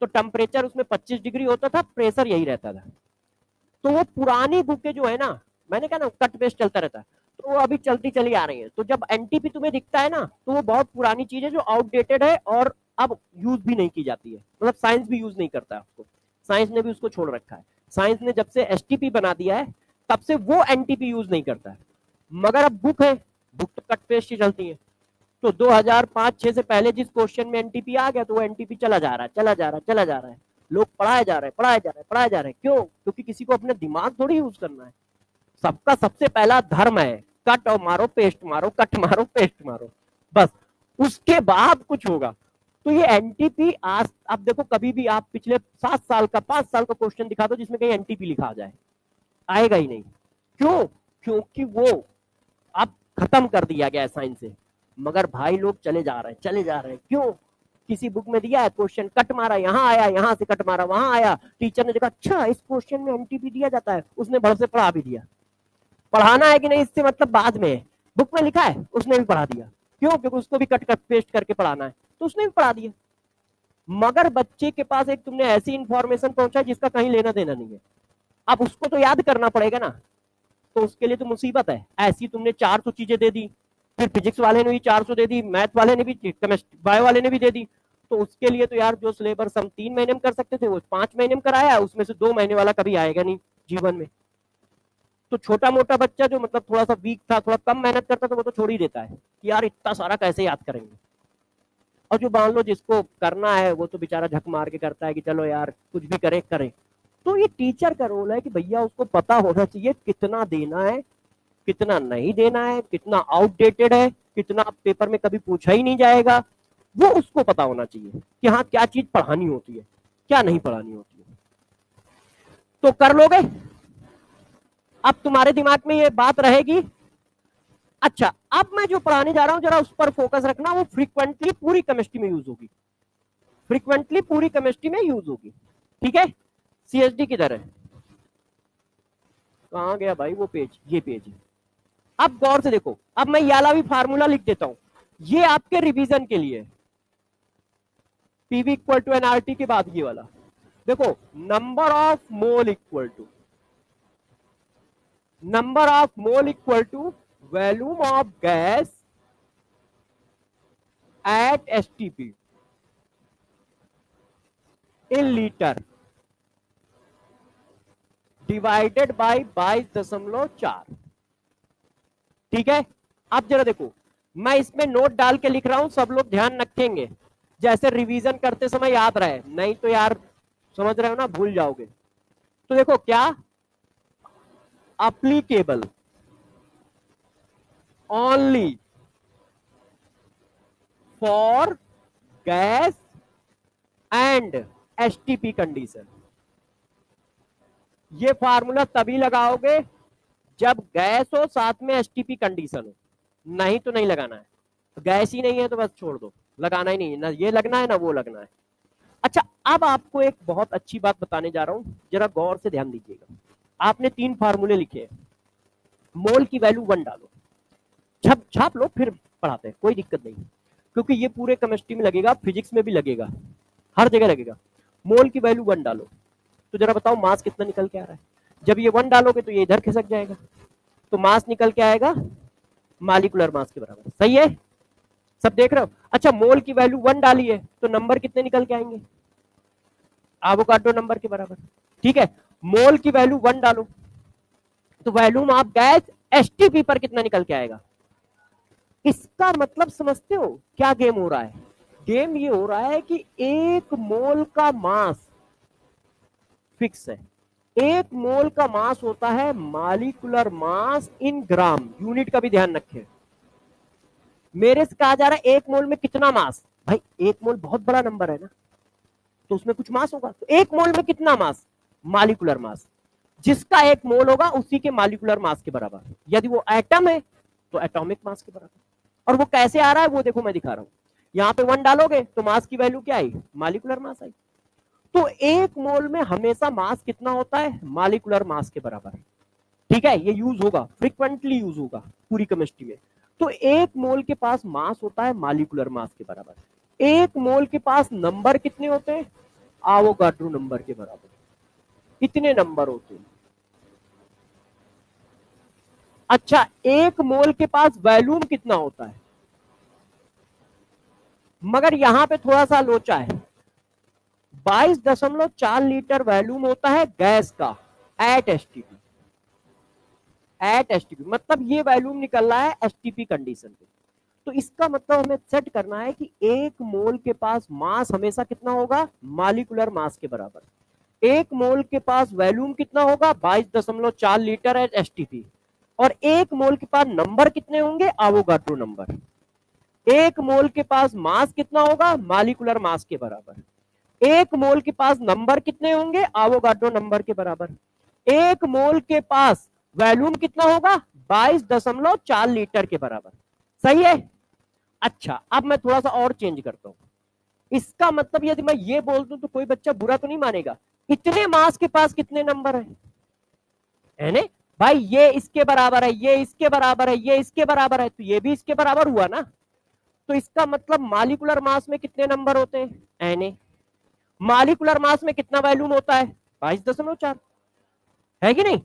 तो टेम्परेचर उसमें 25 डिग्री होता था, प्रेशर यही रहता था। तो वो पुरानी बुकें जो है ना, मैंने कहा ना कट पेस्ट चलता रहता है, तो वो अभी चलती चली आ रही है। तो जब एनटीपी तुम्हें दिखता है ना, तो वो बहुत पुरानी चीज है जो आउटडेटेड है और अब यूज भी नहीं की जाती है, मतलब साइंस भी यूज नहीं करता है उसको, साइंस ने भी उसको छोड़ रखा है। साइंस ने जब से एसटीपी बना दिया है तब से वो एनटीपी यूज नहीं करता है। मगर अब बुक है, बुक तो कट पेस्ट ही चलती है। तो 2005-6 से पहले जिस क्वेश्चन में एनटीपी आ गया तो वो एनटीपी चला जा रहा है, चला जा रहा है, चला जा रहा है, लोग पढ़ाए जा रहे हैं, पढ़ाए जा रहे हैं, पढ़ाए जा रहे हैं। क्यों? क्योंकि किसी को अपने दिमाग थोड़ी यूज करना है। सबका सबसे पहला धर्म है कट और मारो पेस्ट मारो, कट मारो पेस्ट मारो, बस उसके बाद कुछ होगा। तो ये एनटीपी आज अब देखो, कभी भी आप पिछले 7 साल का 5 साल का क्वेश्चन दिखा दो जिसमें कहीं एनटीपी लिखा आ जाए, आएगा ही नहीं। क्यों? क्योंकि वो अब खत्म कर दिया गया है साइंस से। मगर भाई लोग चले जा रहे हैं, चले जा रहे हैं। क्यों? किसी बुक में दिया है क्वेश्चन, कट मारा, यहाँ आया, यहाँ से कट मारा, वहां आया, टीचर ने देखा अच्छा इस क्वेश्चन में एनटीपी दिया जाता है, उसने भर से पढ़ा भी दिया। पढ़ाना है कि नहीं इससे मतलब बाद में, बुक में लिखा है उसने भी पढ़ा दिया। क्यों? क्योंकि उसको भी कट कट पेस्ट करके पढ़ाना है, तो उसने भी पढ़ा दिया। मगर बच्चे के पास एक तुमने ऐसी इंफॉर्मेशन पहुंचाई जिसका कहीं लेना देना नहीं है, अब उसको तो याद करना पड़ेगा ना। तो उसके लिए तो मुसीबत है। ऐसी तुमने 400 चीजें दे दी, फिर फिजिक्स वाले ने भी 400 दे दी, मैथ वाले ने भी, केमिस्ट्री बायो वाले ने भी दे दी। तो उसके लिए तो यार जो सिलेबस हम 3 महीने में कर सकते थे वो 5 महीने में कराया, उसमें से 2 महीने वाला कभी आएगा नहीं जीवन में। तो छोटा मोटा बच्चा जो मतलब थोड़ा सा वीक था, थोड़ा कम मेहनत करता था, वो तो छोड़ ही देता है कि यार इतना सारा कैसे याद करेंगे। और जो मान लो जिसको करना है वो तो बेचारा झक मार के करता है कि चलो यार कुछ भी करे करे। तो ये टीचर का रोल है कि भैया उसको पता होना चाहिए कितना देना है, कितना नहीं देना है, कितना आउटडेटेड है, कितना पेपर में कभी पूछा ही नहीं जाएगा, वो उसको पता होना चाहिए कि हाँ क्या चीज पढ़ानी होती है, क्या नहीं पढ़ानी होती है। तो कर लोगे? अब तुम्हारे दिमाग में ये बात रहेगी। अच्छा, अब मैं जो पढ़ाने जा रहा हूं जरा उस पर फोकस रखना, वो फ्रीक्वेंटली पूरी केमिस्ट्री में यूज होगी, फ्रीक्वेंटली पूरी केमिस्ट्री में यूज होगी, ठीक है? सीएसडी किधर है? कहाँ गया भाई वो पेज, ये पेज है। अब गौर से देखो, अब मैं ये वाला भी फार्मूला लिख देता हूं, ये आपके रिवीजन के लिए, पीवी इक्वल टू एनआरटी के बाद ये वाला देखो, number of mole equal to volume of gas at STP in litre divided by 22.4। ठीक है, अब जरा देखो, मैं इसमें नोट डाल के लिख रहा हूं, सब लोग ध्यान रखेंगे, जैसे रिवीजन करते समय याद रहे, नहीं तो यार समझ रहे हो ना, भूल जाओगे। तो देखो क्या, applicable only for gas and STP condition. ये फार्मूला तभी लगाओगे जब गैस हो साथ में एसटीपी कंडीशन हो, नहीं तो नहीं लगाना है। गैस ही नहीं है तो बस छोड़ दो, लगाना ही नहीं है, ना ये लगना है ना वो लगना है। अच्छा, अब आपको एक बहुत अच्छी बात बताने जा रहा हूं, जरा गौर से ध्यान दीजिएगा। आपने 3 फार्मूले लिखे हैं, मोल की वैल्यू 1 डालो, छाप लो, फिर पढ़ाते हैं, कोई दिक्कत नहीं, क्योंकि ये पूरे केमिस्ट्री में लगेगा, फिजिक्स में भी लगेगा, हर जगह लगेगा। मोल की वैल्यू 1 डालो, तो जरा बताओ मास कितना निकल के आ रहा है। जब ये 1 डालोगे तो ये इधर खिसक जाएगा, तो मास निकल के आएगा मालिकुलर मास के बराबर। सही है, सब देख रहे हो। अच्छा, मोल की वैल्यू 1 डाली है तो नंबर कितने निकल के आएंगे, एवोगाड्रो नंबर के बराबर। ठीक है, मोल की वैल्यू 1 डालो तो वॉल्यूम ऑफ गैस एसटीपी पर कितना निकल के आएगा। इसका मतलब समझते हो क्या गेम हो रहा है। गेम ये हो रहा है कि 1 मोल का मास फिक्स है, 1 मोल का मास होता है molecular mass in gram, unit का भी ध्यान रखें। मेरे से कहा जा रहा है 1 मोल में कितना मास, भाई 1 मोल बहुत बड़ा नंबर है ना, तो उसमें कुछ मास होगा, तो 1 मोल में कितना मास, मॉलिक्यूलर मास, जिसका 1 मोल होगा उसी के मॉलिक्यूलर मास के बराबर। यदि वो एटम है तो एटॉमिक मास के बराबर। और वो कैसे आ रहा है वो देखो, मैं दिखा रहा हूं। यहाँ पे 1 डालोगे तो मास की वैल्यू क्या आई, मॉलिक्यूलर मास आई। तो 1 मोल में हमेशा मास कितना होता है, मॉलिक्यूलर मास के बराबर। ठीक है, ये यूज होगा, फ्रीक्वेंटली यूज होगा पूरी केमिस्ट्री में। तो 1 मोल के पास मास होता है मॉलिक्यूलर मास के बराबर। 1 मोल के पास नंबर कितने होते हैं, एवोगाड्रो नंबर के बराबर। इतने नंबर होते हैं। अच्छा, 1 मोल के पास वॉल्यूम कितना होता है, मगर यहां पे थोड़ा सा लोचा है, 22.4 लीटर वॉल्यूम होता है गैस का एट एसटीपी। मतलब ये वॉल्यूम निकल रहा है एसटीपी कंडीशन पे। तो इसका मतलब हमें सेट करना है कि 1 मोल के पास मास हमेशा कितना होगा, मॉलिक्यूलर मास के बराबर। 1 मोल के पास वॉल्यूम कितना होगा, 22.4 लीटर एट एसटीपी। और 1 मोल के पास नंबर कितने होंगे, एवोगाड्रो नंबर। 1 मोल के पास मास कितना होगा, मॉलिक्यूलर मास के बराबर। 1 मोल के पास नंबर कितने होंगे, एवोगाड्रो नंबर के बराबर। 1 मोल के पास वॉल्यूम कितना होगा, 22.4 लीटर के बराबर। सही है। अच्छा, अब मैं थोड़ा सा और चेंज करता हूं। इसका मतलब यदि मैं ये बोल दूं तो कोई बच्चा बुरा तो नहीं मानेगा, इतने मास के पास कितने नंबर है ना भाई, ये इसके बराबर है, ये इसके बराबर है, ये इसके बराबर है, तो ये भी इसके बराबर हुआ ना। तो इसका मतलब मॉलिक्यूलर मास में कितने नंबर होते हैं, एन ए। मॉलिक्यूलर मास में कितना वॉल्यूम होता है, 22.4, है कि नहीं,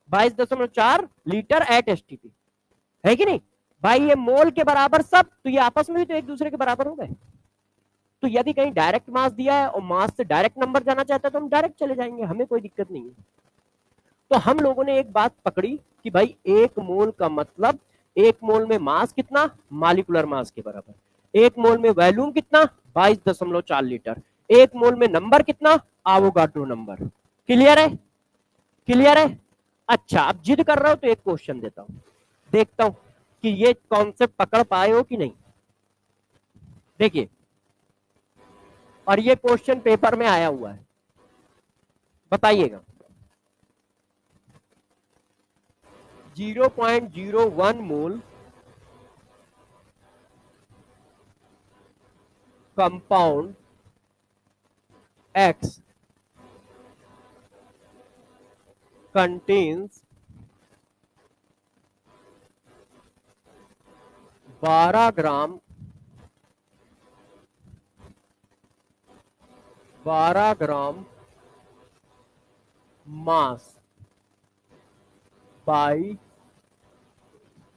22.4 लीटर एट एसटीपी, है कि नहीं भाई। ये मोल के बराबर सब, तो ये आपस में भी तो एक दूसरे के बराबर हो गए। तो यदि कहीं डायरेक्ट मास दिया है और मास से डायरेक्ट नंबर जाना चाहता है तो हम डायरेक्ट चले जाएंगे, हमें कोई दिक्कत नहीं है। तो हम लोगों ने एक बात पकड़ी कि भाई 1 मोल का मतलब 1 मोल में मास कितना, मॉलिक्यूलर मास के बराबर। 1 मोल में वॉल्यूम कितना, 22.4 लीटर। 1 मोल में नंबर कितना, एवोगाड्रो नंबर। क्लियर है, क्लियर है। अच्छा, अब जिद कर रहा हो तो एक क्वेश्चन देता हूं, देखता हूं कि ये कॉन्सेप्ट पकड़ पाए हो कि नहीं। देखिए, और ये क्वेश्चन पेपर में आया हुआ है, बताइएगा। 0.01 mole compound X contains 12 gram 12 gram mass by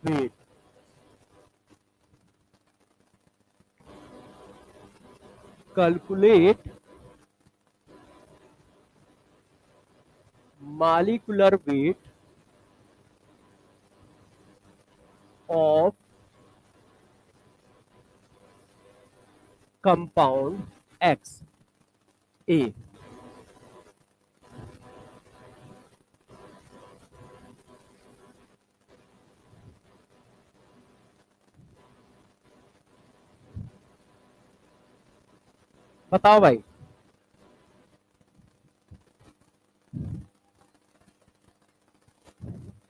weight. Calculate molecular weight of compound X A. बताओ भाई,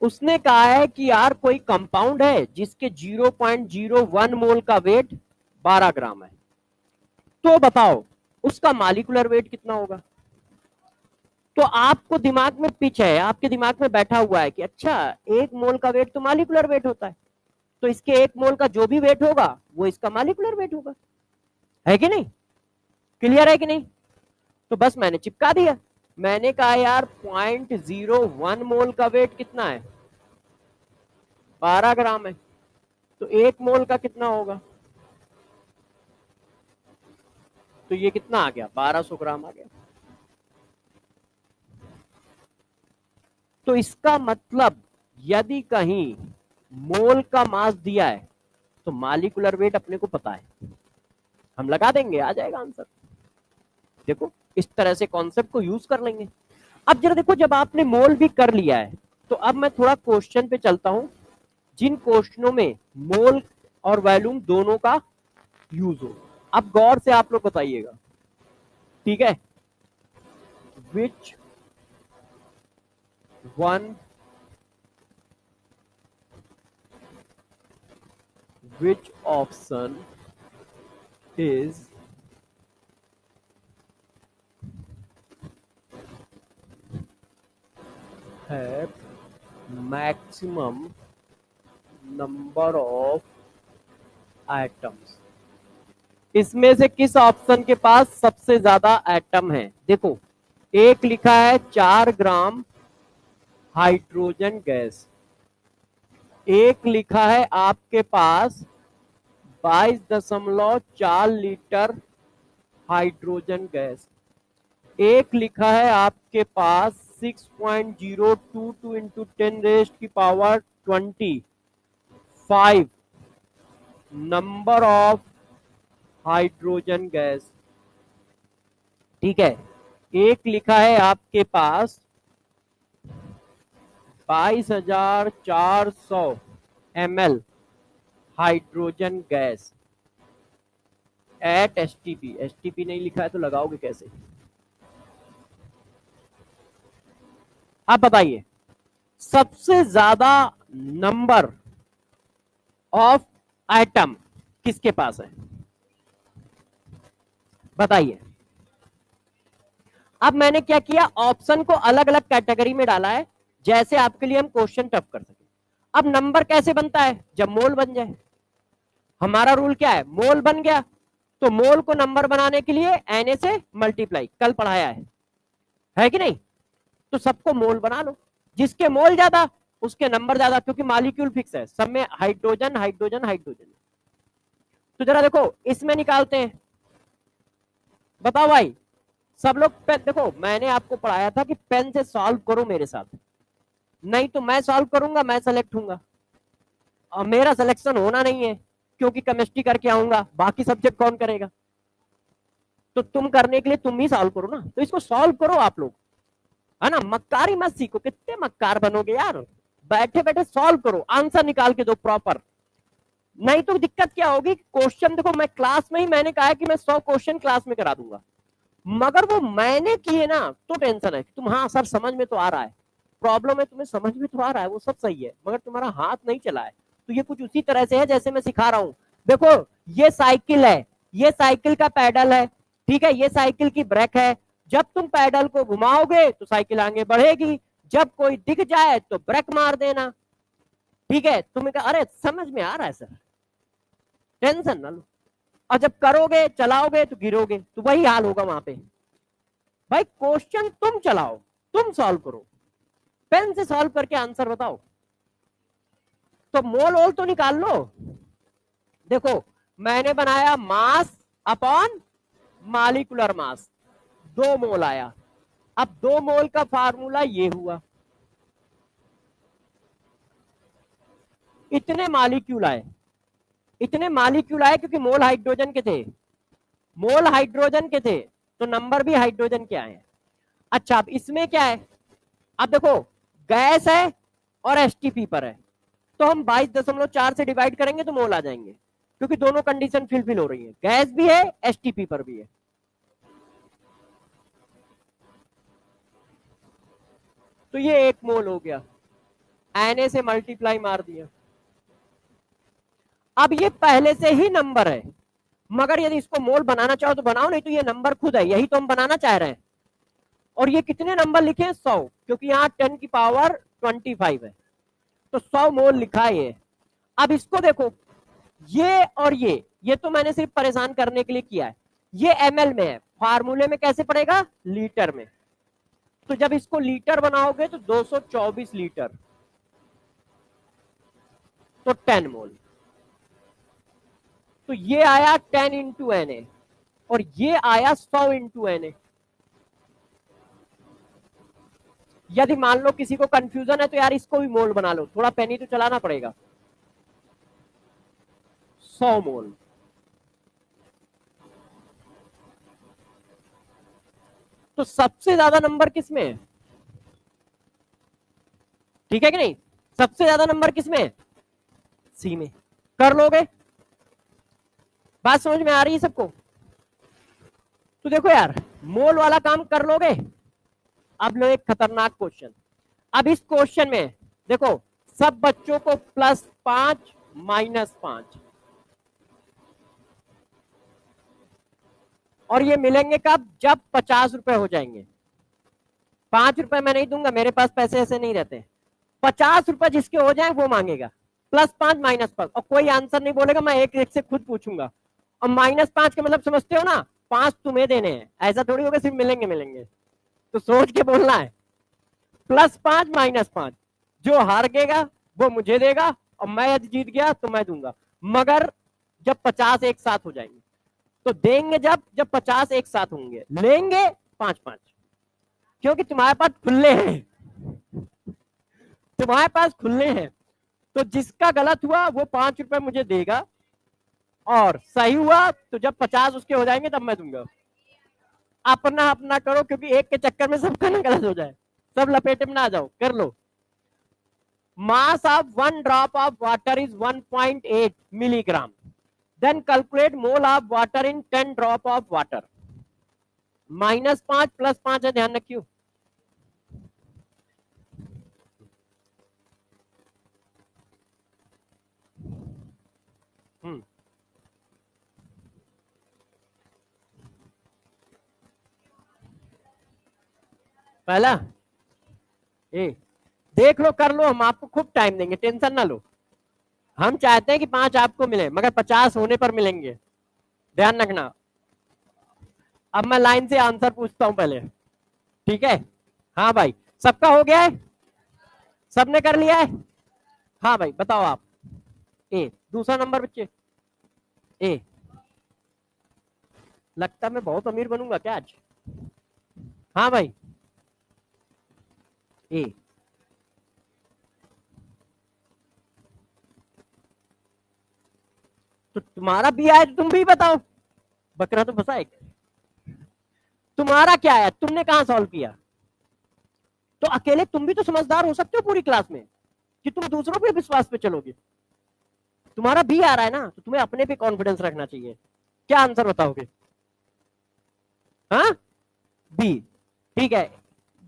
उसने कहा है कि यार कोई कंपाउंड है जिसके 0.01 मोल का वेट 12 ग्राम है, तो बताओ उसका मॉलिक्यूलर वेट कितना होगा। तो आपको दिमाग में पिच है, आपके दिमाग में बैठा हुआ है कि अच्छा 1 मोल का वेट तो मॉलिक्यूलर वेट होता है, तो इसके 1 मोल का जो भी वेट होगा वो इसका मॉलिक्यूलर वेट होगा, है कि नहीं? क्लियर है कि नहीं? तो बस मैंने चिपका दिया। मैंने कहा यार 0.01 मोल का वेट कितना है, 12 ग्राम है, तो 1 मोल का कितना होगा, तो ये कितना आ गया, 1200 ग्राम आ गया। तो इसका मतलब यदि कहीं मोल का मास दिया है तो मॉलिक्यूलर वेट अपने को पता है, हम लगा देंगे, आ जाएगा आंसर। देखो इस तरह से कॉन्सेप्ट को यूज कर लेंगे। अब जरा देखो, जब आपने मोल भी कर लिया है तो अब मैं थोड़ा क्वेश्चन पे चलता हूं, जिन क्वेश्चनों में मोल और वॉल्यूम दोनों का यूज हो। अब गौर से आप लोग बताइएगा, ठीक है? Which one which option is have maximum number of atoms। इसमें से किस ऑप्शन के पास सबसे ज्यादा एटम है? देखो, एक लिखा है 4 ग्राम हाइड्रोजन गैस, एक लिखा है आपके पास 22.4 लीटर हाइड्रोजन गैस, एक लिखा है आपके पास 6.022 into 10⁻25 number of hydrogen gas, ठीक है। एक लिखा है आपके पास 22,400 ml hydrogen gas at STP. STP नहीं लिखा है तो लगाओगे कैसे? आप बताइए सबसे ज्यादा नंबर ऑफ आइटम किसके पास है, बताइए। अब मैंने क्या किया, ऑप्शन को अलग अलग कैटेगरी में डाला है, जैसे आपके लिए हम क्वेश्चन टफ कर सके। अब नंबर कैसे बनता है, जब मोल बन जाए। हमारा रूल क्या है, मोल बन गया तो मोल को नंबर बनाने के लिए Na से मल्टीप्लाई, कल पढ़ाया है कि नहीं? तो सबको मोल बना लो, जिसके मोल ज्यादा उसके नंबर ज्यादा, क्योंकि मॉलिक्यूल फिक्स है, सब में हाइड्रोजन हाइड्रोजन हाइड्रोजन। तो जरा देखो इसमें निकालते हैं, बताओ भाई सब लोग। पेन देखो, मैंने आपको पढ़ाया था कि पेन से सॉल्व करो मेरे साथ, नहीं तो मैं सॉल्व करूंगा, मैं सेलेक्ट हूंगा और मेरा सिलेक्शन होना नहीं है, क्योंकि केमिस्ट्री करके आऊंगा, बाकी सब्जेक्ट कौन करेगा? तो तुम करने के लिए तुम ही सॉल्व करो ना, तो इसको सॉल्व करो आप लोग, है ना? मक्कारी मत सीखो, कितने मक्कार बनोगे यार, बैठे बैठे सॉल्व करो, आंसर निकाल के दो प्रॉपर। नहीं तो दिक्कत क्या होगी, क्वेश्चन देखो मैं क्लास में ही मैंने कहा है कि मैं 100 क्वेश्चन क्लास में करा दूंगा, मगर वो मैंने किए ना तो टेंशन है। तुम हाँ सर समझ में तो आ रहा है, प्रॉब्लम है तुम्हें समझ में तो आ रहा है, वो सब सही है, मगर तुम्हारा हाथ नहीं चला है। तो ये कुछ उसी तरह से है जैसे मैं सिखा रहा हूं। देखो ये साइकिल है, ये साइकिल का पैडल है, ठीक है, ये साइकिल की ब्रेक है। जब तुम पैडल को घुमाओगे तो साइकिल आगे बढ़ेगी, जब कोई दिख जाए तो ब्रेक मार देना, ठीक है। तुम्हें कहा अरे समझ में आ रहा है सर, टेंशन ना लो। और जब करोगे चलाओगे तो गिरोगे, तो वही हाल होगा वहां पे। भाई क्वेश्चन तुम चलाओ, तुम सॉल्व करो, पेन से सॉल्व करके आंसर बताओ। तो मोल ओल तो निकाल लो। देखो मैंने बनाया मास अपॉन मालिकुलर मास, 2 मोल आया। अब 2 मोल का फार्मूला ये हुआ, इतने मालिक्यूल आए, इतने मालिक्यूल आए क्योंकि मोल हाइड्रोजन के थे, मोल हाइड्रोजन के थे, तो नंबर भी हाइड्रोजन के आए। अच्छा अब इसमें क्या है, अब देखो गैस है और एसटीपी पर है, तो हम 22.4 से डिवाइड करेंगे तो मोल आ जाएंगे, क्योंकि दोनों कंडीशन फिलफिल हो रही है, गैस भी है एसटीपी पर भी है। तो ये 1 मोल हो गया, Na से मल्टीप्लाई मार दिया। अब ये पहले से ही नंबर है, मगर यदि इसको मोल बनाना चाहो तो बनाओ, नहीं तो ये नंबर खुद है, यही तो हम बनाना चाह रहे हैं। और ये कितने नंबर लिखे हैं, 100, क्योंकि यहाँ 10 की पावर 25 है, तो 100 मोल लिखा है ये। अब इसको देखो, ये और ये तो मैंने सिर्फ परेशान करने के लिए किया है, ये ml में है, फार्मूले में कैसे पड़ेगा, लीटर में। तो जब इसको लीटर बनाओगे तो 224 लीटर, तो 10 मोल। तो ये आया 10 इंटू Na, और ये आया 100 इंटू Na। यदि मान लो किसी को कंफ्यूजन है तो यार इसको भी मोल बना लो, थोड़ा पेनी तो चलाना पड़ेगा। 100 मोल, तो सबसे ज्यादा नंबर किसमें है, ठीक है कि नहीं, सबसे ज्यादा नंबर किसमें है, सी में। कर लोगे, बात समझ में आ रही है सबको। तो देखो यार मोल वाला काम कर लोगे। अब लो एक खतरनाक क्वेश्चन, अब इस क्वेश्चन में देखो सब बच्चों को +5 -5, और ये मिलेंगे कब, जब 50 रुपए हो जाएंगे। 5 रुपए मैं नहीं दूंगा, मेरे पास पैसे ऐसे नहीं रहते। 50 रुपए जिसके हो जाए वो मांगेगा, +5 -5, और कोई आंसर नहीं बोलेगा, मैं एक एक से खुद पूछूंगा। और -5 का मतलब समझते हो ना, 5 तुम्हें देने हैं, ऐसा थोड़ी होगा सिर्फ मिलेंगे मिलेंगे, तो सोच के बोलना है। +5 -5, जो हार गेगा वो मुझे देगा, और मैं यदि जीत गया तो मैं दूंगा, मगर जब 50 एक साथ हो जाएंगे। तो देंगे जब जब 50 एक साथ होंगे, लेंगे 5-5, क्योंकि तुम्हारे पास खुले हैं, तुम्हारे पास खुले हैं। तो जिसका गलत हुआ वो 5 रुपए मुझे देगा, और सही हुआ तो जब 50 उसके हो जाएंगे तब मैं दूंगा। अपना अपना करो, क्योंकि एक के चक्कर में सबका ना गलत हो जाए, सब लपेटे में ना आ जाओ। कर लो, mass of 1 drop of water is 1.8 milligram, then calculate mole of water in 10 drop of water। -5 +5 है, ध्यान रखियो। पहला ए, देख लो कर लो, हम आपको खूब टाइम देंगे, टेंशन ना लो। हम चाहते हैं कि 5 आपको मिले, मगर 50 होने पर मिलेंगे, ध्यान रखना। अब मैं लाइन से आंसर पूछता हूं पहले, ठीक है। हाँ भाई, सबका हो गया है, सबने कर लिया है। हाँ भाई बताओ आप, ए दूसरा नंबर बच्चे, ए। लगता मैं बहुत अमीर बनूंगा क्या आज। हाँ भाई, ए। तो तुम्हारा भी आया तो तुम भी बताओ, बकरा तो फंसा एक। तुम्हारा क्या आया, तुमने कहां सॉल्व किया। तो अकेले तुम भी तो समझदार हो सकते हो पूरी क्लास में, कि तुम दूसरों पे विश्वास पे चलोगे। तुम्हारा भी आ रहा है ना, तो तुम्हें अपने पे कॉन्फिडेंस रखना चाहिए। क्या आंसर बताओगे, हाँ बी, ठीक है।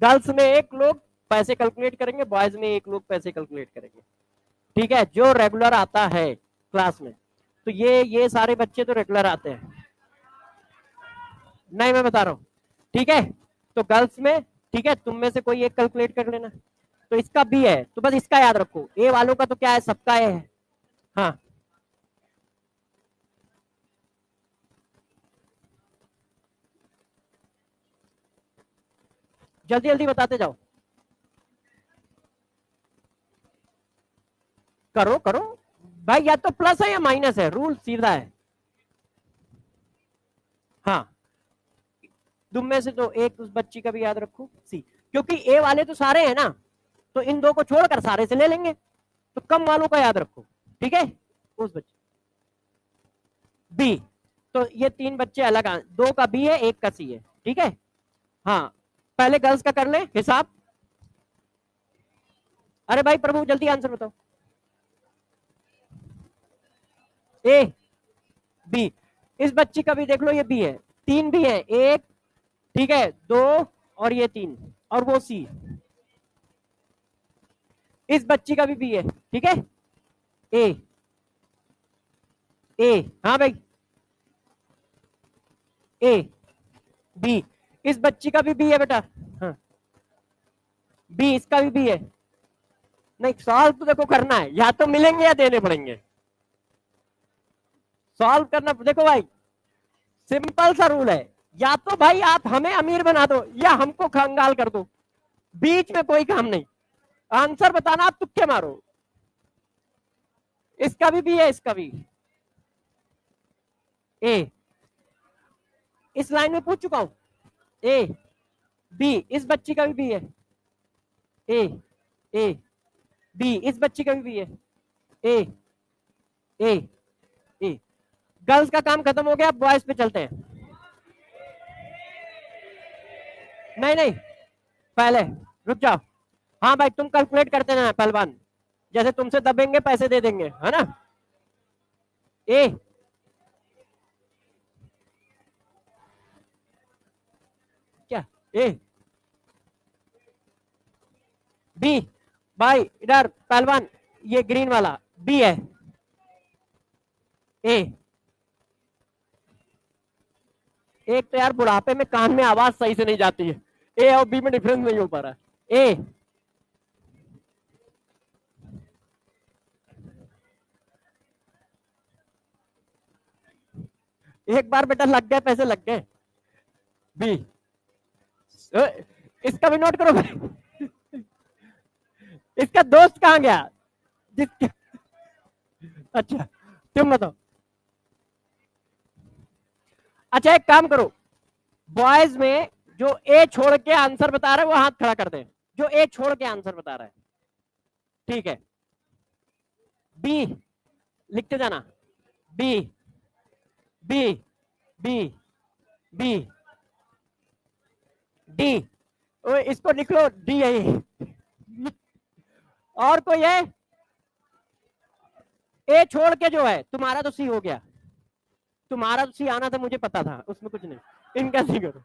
गर्ल्स में एक लोग पैसे कैलकुलेट करेंगे, बॉयज में एक लोग पैसे कैलकुलेट करेंगे, ठीक है, जो रेगुलर आता है क्लास में। तो ये सारे बच्चे तो रेगुलर आते हैं, नहीं मैं बता रहा हूं, ठीक है। तो गर्ल्स में, ठीक है, तुम में से कोई एक कैलकुलेट कर लेना। तो इसका बी है, तो बस इसका याद रखो, ए वालों का तो क्या है, सबका ए है। हाँ जल्दी जल्दी बताते जाओ, करो करो भाई, या तो प्लस है या माइनस है, रूल सीधा है। हाँ, तुम में से तो एक उस बच्ची का भी याद रखो, सी, क्योंकि ए वाले तो सारे हैं ना, तो इन दो को छोड़कर सारे से ले लेंगे, तो कम वालों का याद रखो, ठीक है। उस बच्चे बी, तो ये तीन बच्चे अलग दो का बी है, एक का सी है, ठीक है। हाँ, पहले गर्ल्स का कर ले हिसाब। अरे भाई प्रभु जल्दी आंसर बताओ। ए बी, इस बच्ची का भी देख लो, ये बी है, तीन भी है, एक, ठीक है, दो, और ये तीन, और वो सी, इस बच्ची का भी बी है, ठीक है। ए ए, हाँ भाई, ए बी, इस बच्ची का भी बी है बेटा, हाँ, बी, इसका भी बी है। नहीं, सॉल्व तो देखो करना है, या तो मिलेंगे या देने पड़ेंगे, सॉल्व करना देखो भाई, सिंपल सा रूल है, या तो भाई आप हमें अमीर बना दो या हमको कंगाल कर दो, बीच में कोई काम नहीं, आंसर बताना, आप तुक्के मारो। इसका भी है, इसका भी ए, इस लाइन में पूछ चुका हूं, ए बी, इस बच्ची का भी है, ए ए बी, इस बच्ची का भी है, ए ए ए। गर्ल्स का काम खत्म हो गया, बॉयज पे चलते हैं। नहीं नहीं, पहले रुक जाओ, हाँ भाई तुम कैलकुलेट करते ना पहलवान, जैसे तुमसे दबेंगे पैसे दे देंगे, है ना। ए क्या, ए बी, भाई इधर पहलवान, ये ग्रीन वाला बी है, ए, एक तो यार बुढ़ापे में कान में आवाज सही से नहीं जाती है, ए और बी में डिफरेंस नहीं हो पा रहा है। ए एक बार बेटा लग गए, पैसे लग गए। बी, इसका भी नोट करो भाई, इसका दोस्त कहां गया जिसके, अच्छा तुम बताओ। अच्छा एक काम करो, बॉयज में जो ए छोड़ के आंसर बता रहा है वो हाथ खड़ा कर दे, जो ए छोड़ के आंसर बता रहा है, ठीक है। बी लिखते जाना, B B B B D, इसको लिख लो, डी है ये। और कोई है, ए छोड़ के जो है, तुम्हारा तो सी हो गया, तुम्हारा तो सी आना था, मुझे पता था, उसमें कुछ नहीं, इनका सी करो।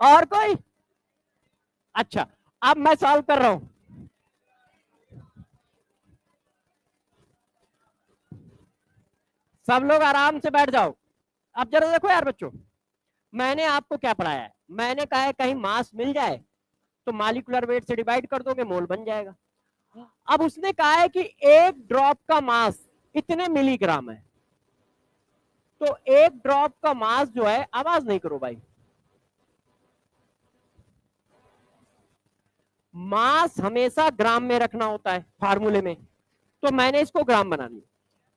और कोई, अच्छा अब मैं सॉल्व कर रहा हूं, सब लोग आराम से बैठ जाओ। अब जरा देखो यार बच्चों, मैंने आपको क्या पढ़ाया है, मैंने कहा है कहीं मास मिल जाए तो मालिकुलर वेट से डिवाइड कर दोगे, मोल बन जाएगा। अब उसने कहा है कि एक ड्रॉप का मास इतने मिलीग्राम है, तो एक ड्रॉप का मास जो है, आवाज नहीं करो भाई, मास हमेशा ग्राम में रखना होता है फार्मूले में, तो मैंने इसको ग्राम बना दिया,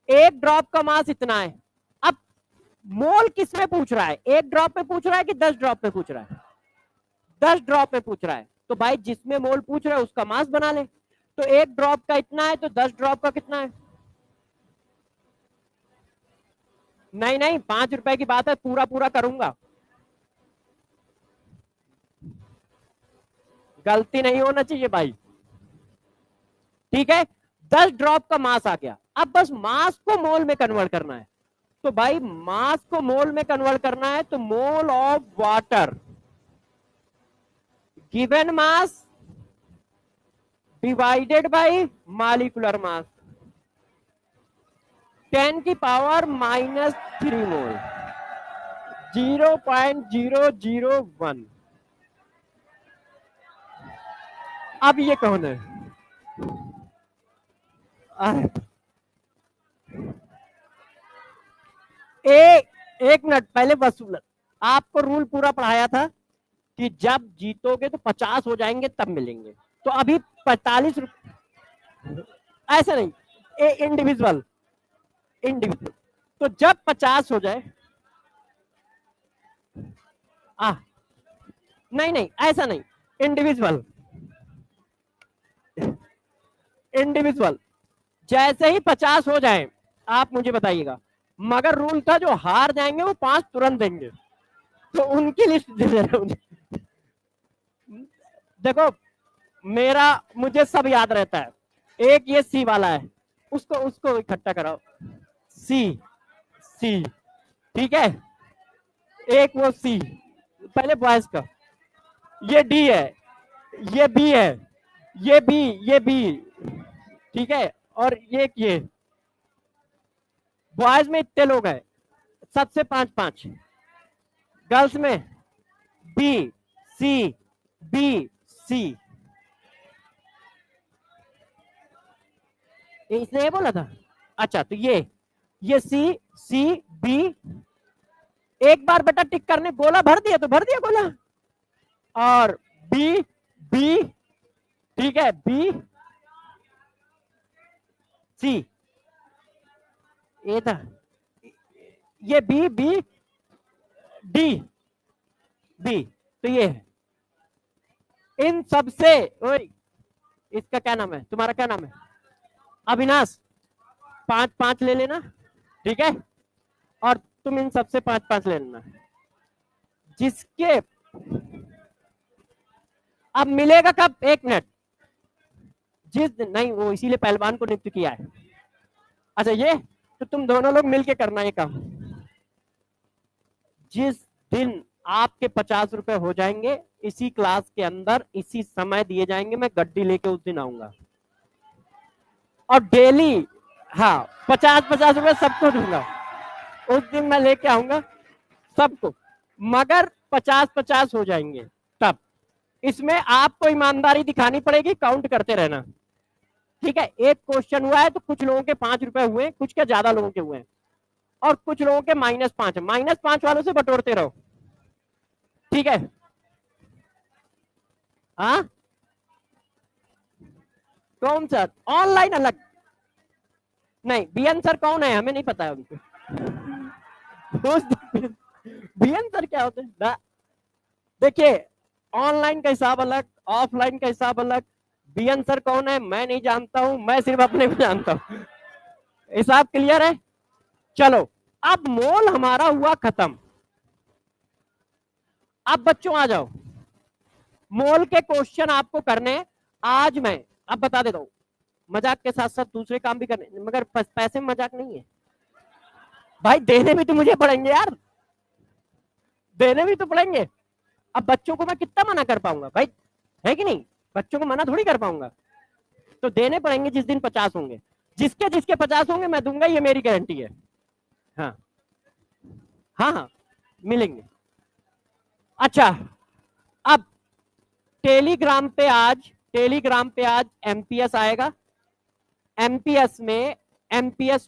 एक ड्रॉप का मास इतना है। अब मोल किस में पूछ रहा है, एक ड्रॉप में पूछ रहा है कि 10 ड्रॉप में पूछ रहा है, 10 ड्रॉप में पूछ रहा है, तो भाई जिसमें मोल पूछ रहा है उसका मास बना ले, तो एक ड्रॉप का इतना है, तो 10 ड्रॉप का कितना है। नहीं नहीं, 5 रुपए की बात है, पूरा पूरा करूंगा, गलती नहीं होना चाहिए भाई, ठीक है। 10 ड्रॉप का मास आ गया, अब बस मास को मोल में कन्वर्ट करना है, तो भाई मास को मोल में कन्वर्ट करना है, तो mole of water given mass divided by molecular मास, 10 की पावर -3 मोल, 0.001। अब ये कौन है, एक मिनट पहले वसूल, आपको रूल पूरा पढ़ाया था कि जब जीतोगे तो 50 हो जाएंगे तब मिलेंगे, तो अभी 45 ऐसा नहीं, इंडिविजुअल इंडिविजुअल, तो जब 50 हो जाए, आ नहीं नहीं ऐसा नहीं, इंडिविजुअल इंडिविजुअल, जैसे ही 50 हो जाए आप मुझे बताइएगा। मगर रूल था जो हार जाएंगे वो 5 तुरंत देंगे, तो उनकी लिस्ट दे दे रहा हूं। देखो मेरा, मुझे सब याद रहता है। एक ये सी वाला है, उसको उसको इकट्ठा कराओ, सी सी, ठीक है। एक वो सी, पहले बॉयज का, ये डी है, ये बी है, ये बी, ये बी, ठीक है। और ये बॉयज में इतने लोग हैं, सबसे 5-5, गर्ल्स में बी सी बी सी, इसने ये बोला था। अच्छा तो ये सी सी बी, एक बार बेटा टिक करने, गोला भर दिया तो भर दिया गोला, और बी बी, ठीक है, बी सी, ये था, ये बी बी डी बी, तो ये है। इन सबसे, ओए इसका क्या नाम है, तुम्हारा क्या नाम है, अविनाश, 5-5 ले लेना, ठीक है। और तुम इन सबसे 5-5 ले लेना, जिसके अब मिलेगा कब, 1 मिनट, जिस दिन नहीं, वो इसीलिए पहलवान को नियुक्त किया है। अच्छा ये तो तुम दोनों लोग मिलके करना ये काम। जिस दिन आपके 50 रुपए हो जाएंगे, इसी क्लास के अंदर इसी समय दिए जाएंगे, मैं गड्डी लेके उस दिन आऊंगा, और डेली, हाँ 50-50 रुपए सबको दूंगा, उस दिन मैं लेके आऊंगा सबको, मगर 50-50 हो जाएंगे तब। इसमें आपको ईमानदारी दिखानी पड़ेगी, काउंट करते रहना, ठीक है। एक क्वेश्चन हुआ है तो कुछ लोगों के 5 रुपए हुए, कुछ के ज्यादा लोगों के हुए, और कुछ लोगों के -5 है, -5 वालों से बटोरते रहो, ठीक है। हाँ कौन सा ऑनलाइन अलग, नहीं बीएन सर कौन है, हमें नहीं पता है उनको। बीएन सर क्या होते हैं, देखिए ऑनलाइन का हिसाब अलग, ऑफलाइन का हिसाब अलग। बीएन सर कौन है मैं नहीं जानता हूं, मैं सिर्फ अपने को जानता हूं। हिसाब क्लियर है, चलो अब मोल हमारा हुआ खत्म। अब बच्चों आ जाओ, मोल के क्वेश्चन आपको करने, आज मैं अब बता देता हूं, मजाक के साथ साथ दूसरे काम भी करने, मगर पैसे में मजाक नहीं है भाई, देने भी तो मुझे पड़ेंगे यार, देने भी तो पड़ेंगे। अब बच्चों को मैं कितना मना कर पाऊंगा भाई, है कि नहीं, बच्चों को मना थोड़ी कर पाऊंगा, तो देने पड़ेंगे जिस दिन 50 होंगे, जिसके जिसके 50 होंगे मैं दूंगा, ये मेरी गारंटी है। हाँ हाँ हाँ मिलेंगे। अच्छा अब टेलीग्राम पे आज एमपीएस आएगा, एमपीएस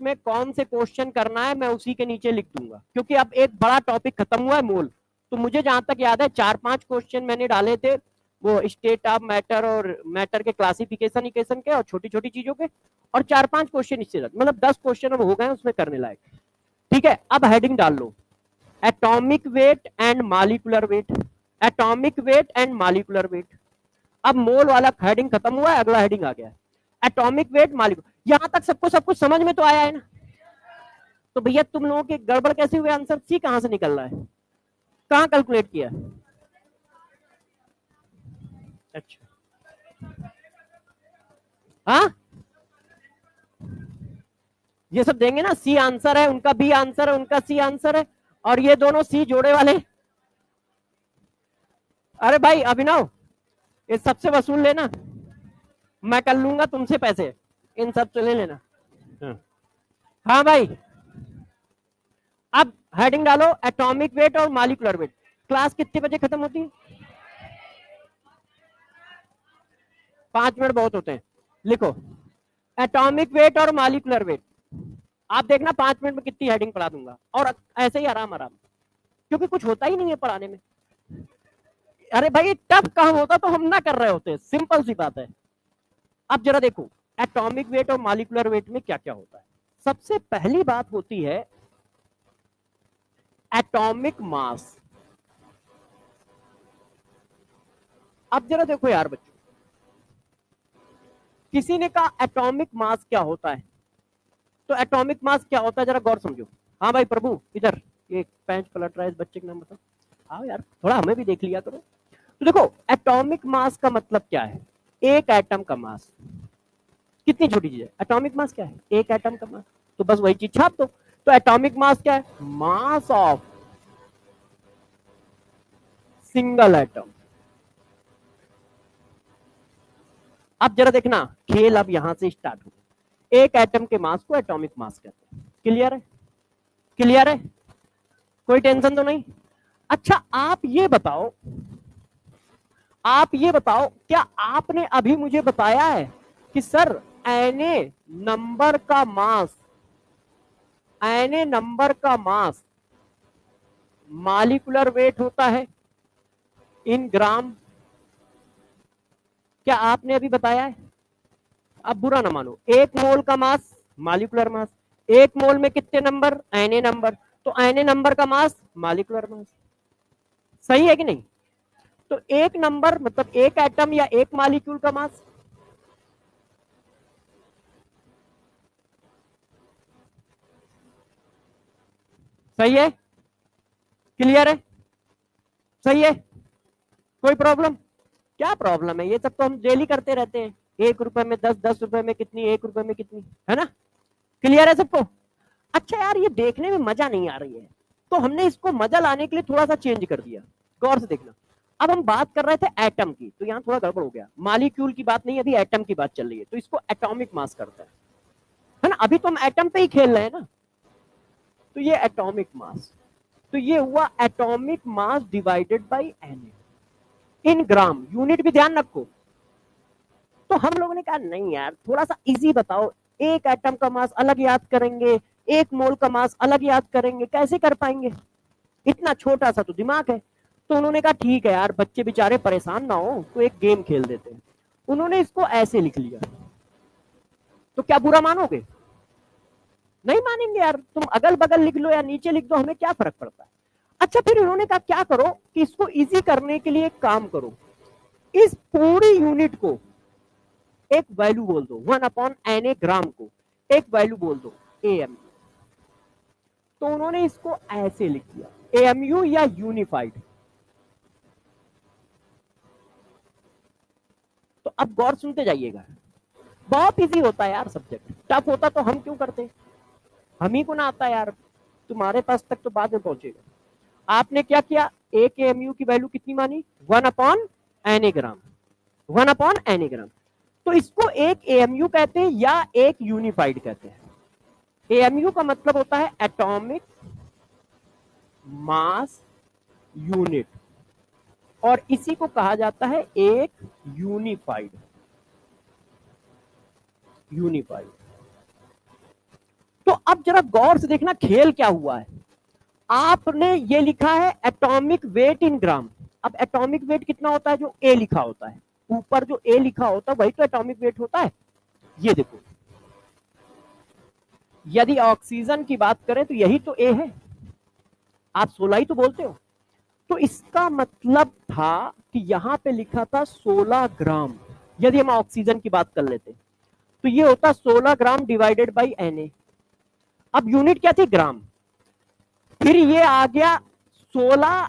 में कौन से क्वेश्चन करना है मैं उसी के नीचे लिख दूंगा, क्योंकि अब एक बड़ा टॉपिक खत्म हुआ है मोल। तो मुझे जहां तक याद है 4-5 क्वेश्चन मैंने डाले थे, वो स्टेट ऑफ मैटर और मैटर के क्लासिफिकेशन के और छोटी छोटी चीजों के, और 4-5 क्वेश्चन इससे मतलब 10 क्वेश्चन अब हो गए उसमें करने लायक, ठीक है। अब हेडिंग डाल लो, atomic weight and molecular weight, atomic weight and molecular weight. अब मोल वाला हेडिंग खत्म हुआ है, अगला हेडिंग आ गया, एटॉमिक वेट मॉलिक्यूलर। यहां तक सबको सब कुछ समझ में तो आया है ना, तो भैया तुम लोगों के गड़बड़ कैसे हुए, आंसर सी कहां से निकल रहा है, कहां कैलकुलेट किया। अच्छा हाँ ये सब देंगे ना, सी आंसर है उनका, बी आंसर है उनका, सी आंसर है, और ये दोनों सी जोड़े वाले। अरे भाई अभिनव, ये सबसे वसूल लेना, मैं कर लूंगा तुमसे पैसे, इन सब से ले लेना। हाँ भाई अब हेडिंग डालो, एटॉमिक वेट और मॉलिक्यूलर वेट। क्लास कितने बजे खत्म होती है, 5 मिनट बहुत होते हैं, लिखो एटॉमिक वेट और मॉलिक्यूलर वेट। आप देखना 5 मिनट में कितनी हेडिंग पढ़ा दूंगा, और ऐसे ही आराम आराम। क्योंकि कुछ होता ही नहीं है पढ़ाने में। अरे भाई टफ काम होता तो हम ना कर रहे होते, सिंपल सी बात है। अब जरा देखो एटॉमिक वेट और मॉलिक्यूलर वेट में क्या क्या होता है। सबसे पहली बात होती है एटॉमिक मास। अब जरा देखो यार बच्चों, किसी ने कहा एटॉमिक मास क्या होता है, तो एटॉमिक मास क्या होता है जरा गौर समझो। हाँ भाई प्रभु इधर, ये पैंच पलट रहा है इस बच्चे का नाम बताओ। हाँ यार थोड़ा हमें भी देख लिया करो। तो देखो एटॉमिक मास का मतलब क्या है, एक एटम का मास। कितनी छोटी चीज है, एटॉमिक मास क्या है, एक एटम का मास। तो बस वही चीज छाप दो। तो एटॉमिक मास क्या है, मास ऑफ सिंगल एटम। अब जरा देखना खेल अब यहां से स्टार्ट हो। एक एटम के मास को एटॉमिक मास कहते हैं। क्लियर है, क्लियर है, कोई टेंशन तो नहीं। अच्छा आप ये बताओ, आप ये बताओ क्या आपने अभी मुझे बताया है कि सर एन नंबर का मास, एन नंबर का मास मॉलिक्यूलर वेट होता है इन ग्राम? क्या आपने अभी बताया है? अब बुरा ना मानो, एक मोल का मास मॉलिक्यूलर मास, एक मोल में कितने नंबर, एन नंबर, तो एन नंबर का मास मॉलिक्यूलर मास। सही है कि नहीं? तो एक नंबर मतलब एक एटम या एक मॉलिक्यूल का मास। सही है, क्लियर है, सही है, कोई प्रॉब्लम? क्या प्रॉब्लम है, ये सब तो हम डेली करते रहते हैं। एक रुपए में 10, 10 रुपए में कितनी, एक रुपए में कितनी, है ना? क्लियर है सबको? अच्छा यार ये देखने में मजा नहीं आ रही है, तो हमने इसको मजा लाने के लिए थोड़ा सा चेंज कर दिया। गौर से देखना, अब हम बात कर रहे थे एटम की, तो यहाँ थोड़ा गड़बड़ हो गया। मॉलिक्यूल की बात नहीं, अभी एटम की बात चल रही है, तो इसको एटॉमिक मास करते हैं, है ना? अभी तो हम एटम पे ही खेल रहे हैं ना। तो ये एटॉमिक मास, तो ये हुआ atomic mass divided by N in gram, unit भी ध्यान रखो। तो हम लोगों ने कहा नहीं यार थोड़ा सा इजी बताओ, एक एटम का मास अलग याद करेंगे, एक मोल का मास अलग याद करेंगे, कैसे कर पाएंगे, इतना छोटा सा तो दिमाग है। तो उन्होंने कहा ठीक है यार बच्चे बेचारे परेशान ना हो, तो एक गेम खेल देते हैं। उन्होंने इसको ऐसे लिख लिया। तो क्या बुरा मानोगे? नहीं मानेंगे यार, तुम अगल बगल लिख लो या नीचे लिख दो, हमें क्या फर्क पड़ता है। अच्छा फिर उन्होंने कहा क्या करो कि इसको इजी करने के लिए एक काम करो, इस पूरी यूनिट को एक वैल्यू बोल दो, 1/na ग्राम को एक वैल्यू बोल दो एएमयू। तो उन्होंने इसको ऐसे लिख दिया एएमयू या यूनिफाइड। तो अब गौर सुनते जाइएगा, बहुत इजी होता है यार सब्जेक्ट, टफ होता तो हम क्यों करते, हम ही को ना आता यार, तुम्हारे पास तक तो बाद में पहुंचेगा। आपने क्या किया, एक एएमयू की वैल्यू कितनी मानी, 1/na ग्राम, 1/na ग्राम। तो इसको एक एएमयू कहते हैं या एक यूनिफाइड कहते हैं। एएमयू का मतलब होता है एटॉमिक मास यूनिट, और इसी को कहा जाता है एक यूनिफाइड, यूनिफाइड। तो अब जरा गौर से देखना खेल क्या हुआ है। आपने ये लिखा है एटॉमिक वेट इन ग्राम। अब एटॉमिक वेट कितना होता है, जो ए लिखा होता है ऊपर, जो ए लिखा होता है वही तो एटॉमिक वेट होता है। ये देखो, यदि ऑक्सीजन की बात करें तो यही तो ए है, आप 16 ही तो बोलते हो। तो इसका मतलब था कि यहां पे लिखा था 16 ग्राम। यदि हम ऑक्सीजन की बात कर लेते तो ये होता 16 ग्राम डिवाइडेड बाई Na। अब यूनिट क्या थी, ग्राम, फिर ये आ गया 16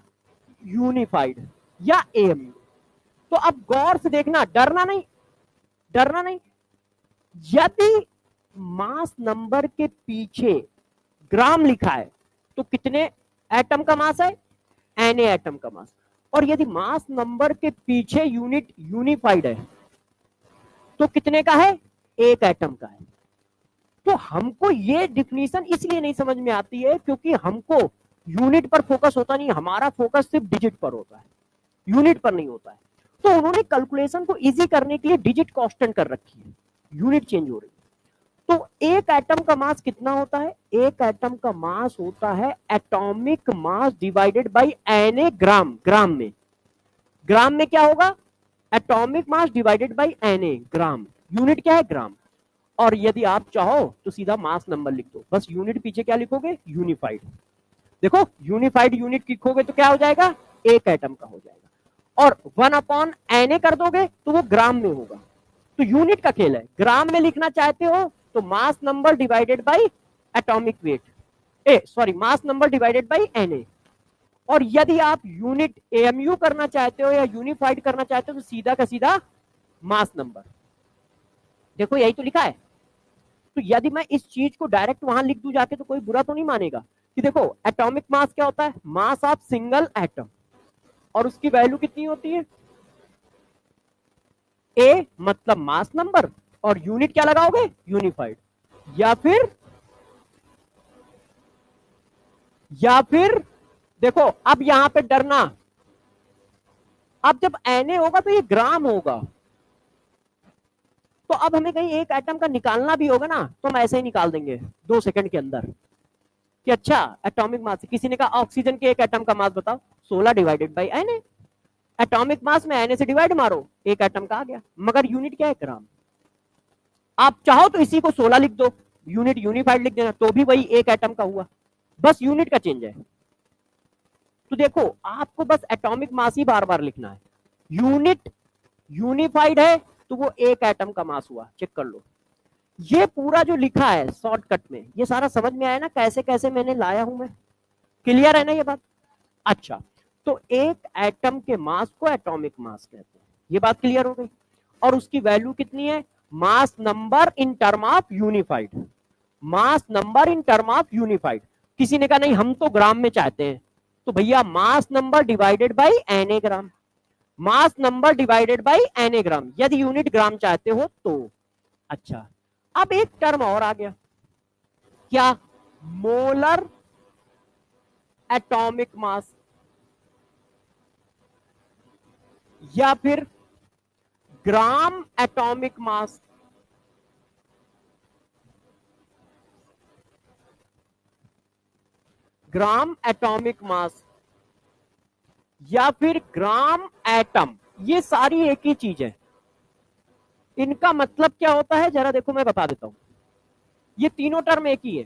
यूनिफाइड या एएमयू। तो अब गौर से देखना, डरना नहीं, डरना नहीं। यदि मास नंबर के पीछे ग्राम लिखा है तो कितने एटम का मास है, Na एटम का मास। और यदि मास नंबर के पीछे यूनिट यूनिफाइड है तो कितने का है, एक एटम का है। तो हमको ये डिफिनीशन इसलिए नहीं समझ में आती है क्योंकि हमको यूनिट पर फोकस होता नहीं, हमारा फोकस सिर्फ डिजिट पर होता है, यूनिट पर नहीं होता है। तो उन्होंने कैलकुलेशन को इजी करने के लिए डिजिट कांस्टेंट कर रखी है, यूनिट चेंज हो रही है। तो एक एटम का मास कितना होता है? एक एटम का मास होता है atomic mass divided bye Na ग्राम। ग्राम में क्या होगा? Atomic mass divided bye Na ग्राम। यूनिट क्या है? ग्राम। और यदि आप चाहो तो सीधा मास नंबर लिख दो, बस यूनिट पीछे क्या लिखोगे? यूनिफाइड। देखो यूनिफाइड यूनिट लिखोगे तो क्या हो जाएगा? एक एटम का हो जाएगा। और 1/Na कर दोगे तो वो ग्राम में होगा। तो यूनिट का खेल है। ग्राम में लिखना चाहते हो तो mass number divided by atomic weight, sorry mass number divided by Na। और यदि आप यूनिट AMU करना चाहते हो या यूनिफाइड करना चाहते हो तो सीधा का सीधा मास नंबर। देखो यही तो लिखा है। तो यदि मैं इस चीज को डायरेक्ट वहां लिख दूं जाके तो कोई बुरा तो नहीं मानेगा कि देखो एटॉमिक मास क्या होता है? Mass of single atom. और उसकी वैल्यू कितनी होती है? ए मतलब मास नंबर, और यूनिट क्या लगाओगे? यूनिफाइड। या फिर देखो अब यहां पे डरना, अब जब Na होगा तो ये ग्राम होगा, तो अब हमें कहीं एक एटम का निकालना भी होगा ना, तो हम ऐसे ही निकाल देंगे 2 सेकंड के अंदर कि अच्छा एटॉमिक मास। किसी ने कहा ऑक्सीजन के एक एटम का मास बताओ, 16 divided by Na। Atomic mass में Na से डिवाइड मारो, एक एटम का आ गया। मगर यूनिट क्या है? ग्राम। आप चाहो तो इसी को 16 लिख दो, यूनिट यूनिफाइड लिख देना, तो भी वही एक एटम का हुआ, बस यूनिट का चेंज है। तो देखो आपको बस एटॉमिक मास ही बार बार लिखना है। यूनिट यूनिफाइड है तो वो एक एटम का मास हुआ, चेक कर लो। ये पूरा जो लिखा है शॉर्टकट में, ये सारा समझ में आया ना कैसे कैसे मैंने लाया हूं मैं? क्लियर है ना ये बात? अच्छा, तो एक एटम के मास को एटॉमिक मास कहते हैं, ये बात क्लियर हो गई। और उसकी वैल्यू कितनी है? मास number in term of unified. Mass number in term of unified. किसी ने कहा नहीं हम तो ग्राम में चाहते हैं, तो भैया mass number divided by Na gram. Mass number divided by Na ग्राम, यदि यूनिट ग्राम चाहते हो तो। अच्छा, अब एक टर्म और आ गया, क्या? मोलर एटॉमिक मास, या फिर ग्राम एटॉमिक मास। ग्राम एटॉमिक मास या फिर ग्राम एटम, ये सारी एक ही चीज है। इनका मतलब क्या होता है जरा देखो, मैं बता देता हूं। ये तीनों टर्म एक ही है।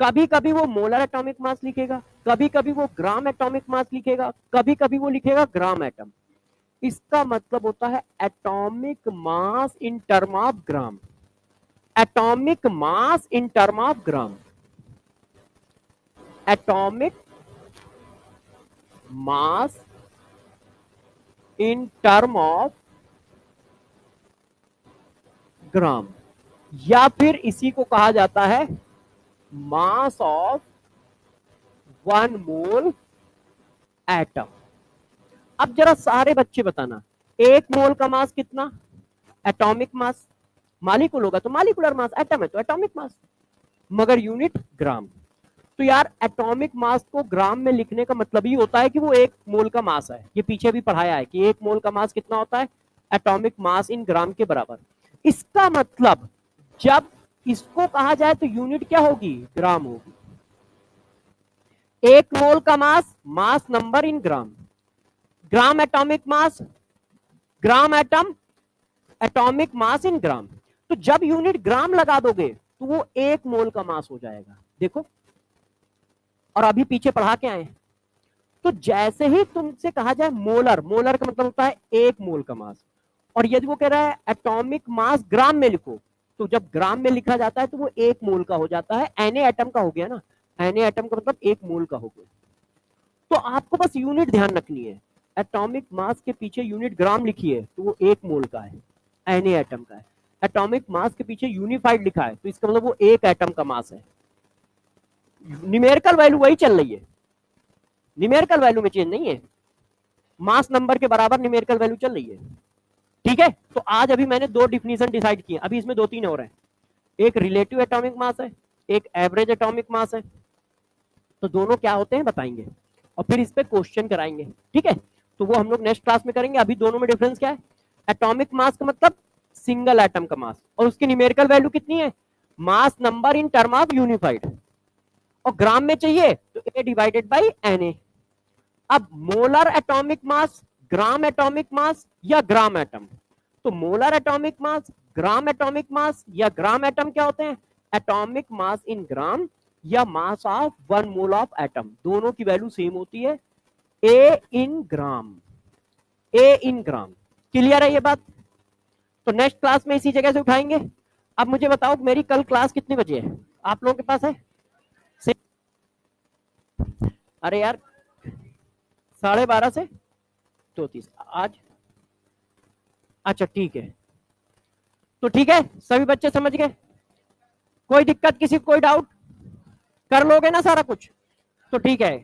कभी कभी वो मोलर एटॉमिक मास लिखेगा, कभी कभी वो ग्राम एटॉमिक मास लिखेगा, कभी कभी वो लिखेगा ग्राम एटम। इसका मतलब होता है atomic mass in term of gram. Atomic mass in term of gram. Atomic mass in term of gram, या फिर इसी को कहा जाता है मास ऑफ 1 मोल एटम। अब जरा सारे बच्चे बताना, 1 मोल का मास कितना? Atomic mass. मालिकुलर होगा तो मालिकुलर मास, एटम है तो एटॉमिक मास, मगर यूनिट ग्राम। तो यार एटॉमिक मास को ग्राम में लिखने का मतलब ही होता है कि वो 1 मोल का मास है। ये पीछे भी पढ़ाया है कि 1 मोल का मास कितना होता है? एटॉमिक मास इन ग्राम के बराबर। इसका मतलब जब इसको कहा जाए तो यूनिट क्या होगी? ग्राम होगी। 1 मोल का mass, mass number in gram. Gram atomic mass, gram atom, atomic mass in gram. तो जब यूनिट ग्राम लगा दोगे तो वो 1 मोल का मास हो जाएगा। देखो, और अभी पीछे पढ़ा के आए। तो जैसे ही तुमसे कहा जाए मोलर, मोलर का मतलब होता है 1 मोल का मास, और यदि वो कह रहा है एटॉमिक मास ग्राम में लिखो, तो जब ग्राम में लिखा जाता है तो वो 1 मोल का हो जाता है। Na एटम का हो गया ना, Na एटम का मतलब 1 मोल का हो गया। तो आपको बस यूनिट ध्यान रखनी है, एटॉमिक मास के पीछे यूनिट ग्राम लिखी है तो वो 1 मोल का है, Na एटम का है। एटॉमिक मास के पीछे यूनिफाइड लिखा है तो इसका मतलब वो 1 एटम का मास है। न्यूमेरिकल वैल्यू वही चल रही है, न्यूमेरिकल वैल्यू में चेंज नहीं है, मास नंबर के बराबर न्यूमेरिकल वैल्यू चल रही है। ठीक है, तो आज अभी मैंने 2 डिफिनीशन डिसाइड किए, अभी इसमें 2-3 और हैं। एक रिलेटिव एटॉमिक मास है, एक एवरेज एटॉमिक मास है। तो दोनों क्या होते हैं बताएंगे और फिर इस पे क्वेश्चन कराएंगे। ठीक है, तो वो हम लोग नेक्स्ट क्लास में करेंगे। अभी दोनों में डिफरेंस क्या है? एटॉमिक मास का मतलब सिंगल एटम का मास, और उसकी न्यूमेरिकल वैल्यू कितनी है? मास number in term of unified, और ग्राम में चाहिए तो A डिवाइडेड बाई Na। अब मोलर एटॉमिक मास, ग्राम एटॉमिक मास या ग्राम एटम, तो मोलर एटॉमिक मास, ग्राम एटॉमिक मास या ग्राम एटम क्या होते हैं? एटॉमिक मास इन ग्राम या mass of 1 mole of atom, दोनों की वैल्यू सेम होती है, ए इन ग्राम, ए इन ग्राम। क्लियर है ये बात? तो नेक्स्ट क्लास में इसी जगह से उठाएंगे। अब मुझे बताओ मेरी कल क्लास कितने बजे है, आप लोगों के पास है? अरे यार 12:30 से 2:30 आज। अच्छा ठीक है, तो ठीक है, सभी बच्चे समझ गए? कोई दिक्कत, किसी कोई डाउट? कर लोगे ना सारा कुछ? तो ठीक है,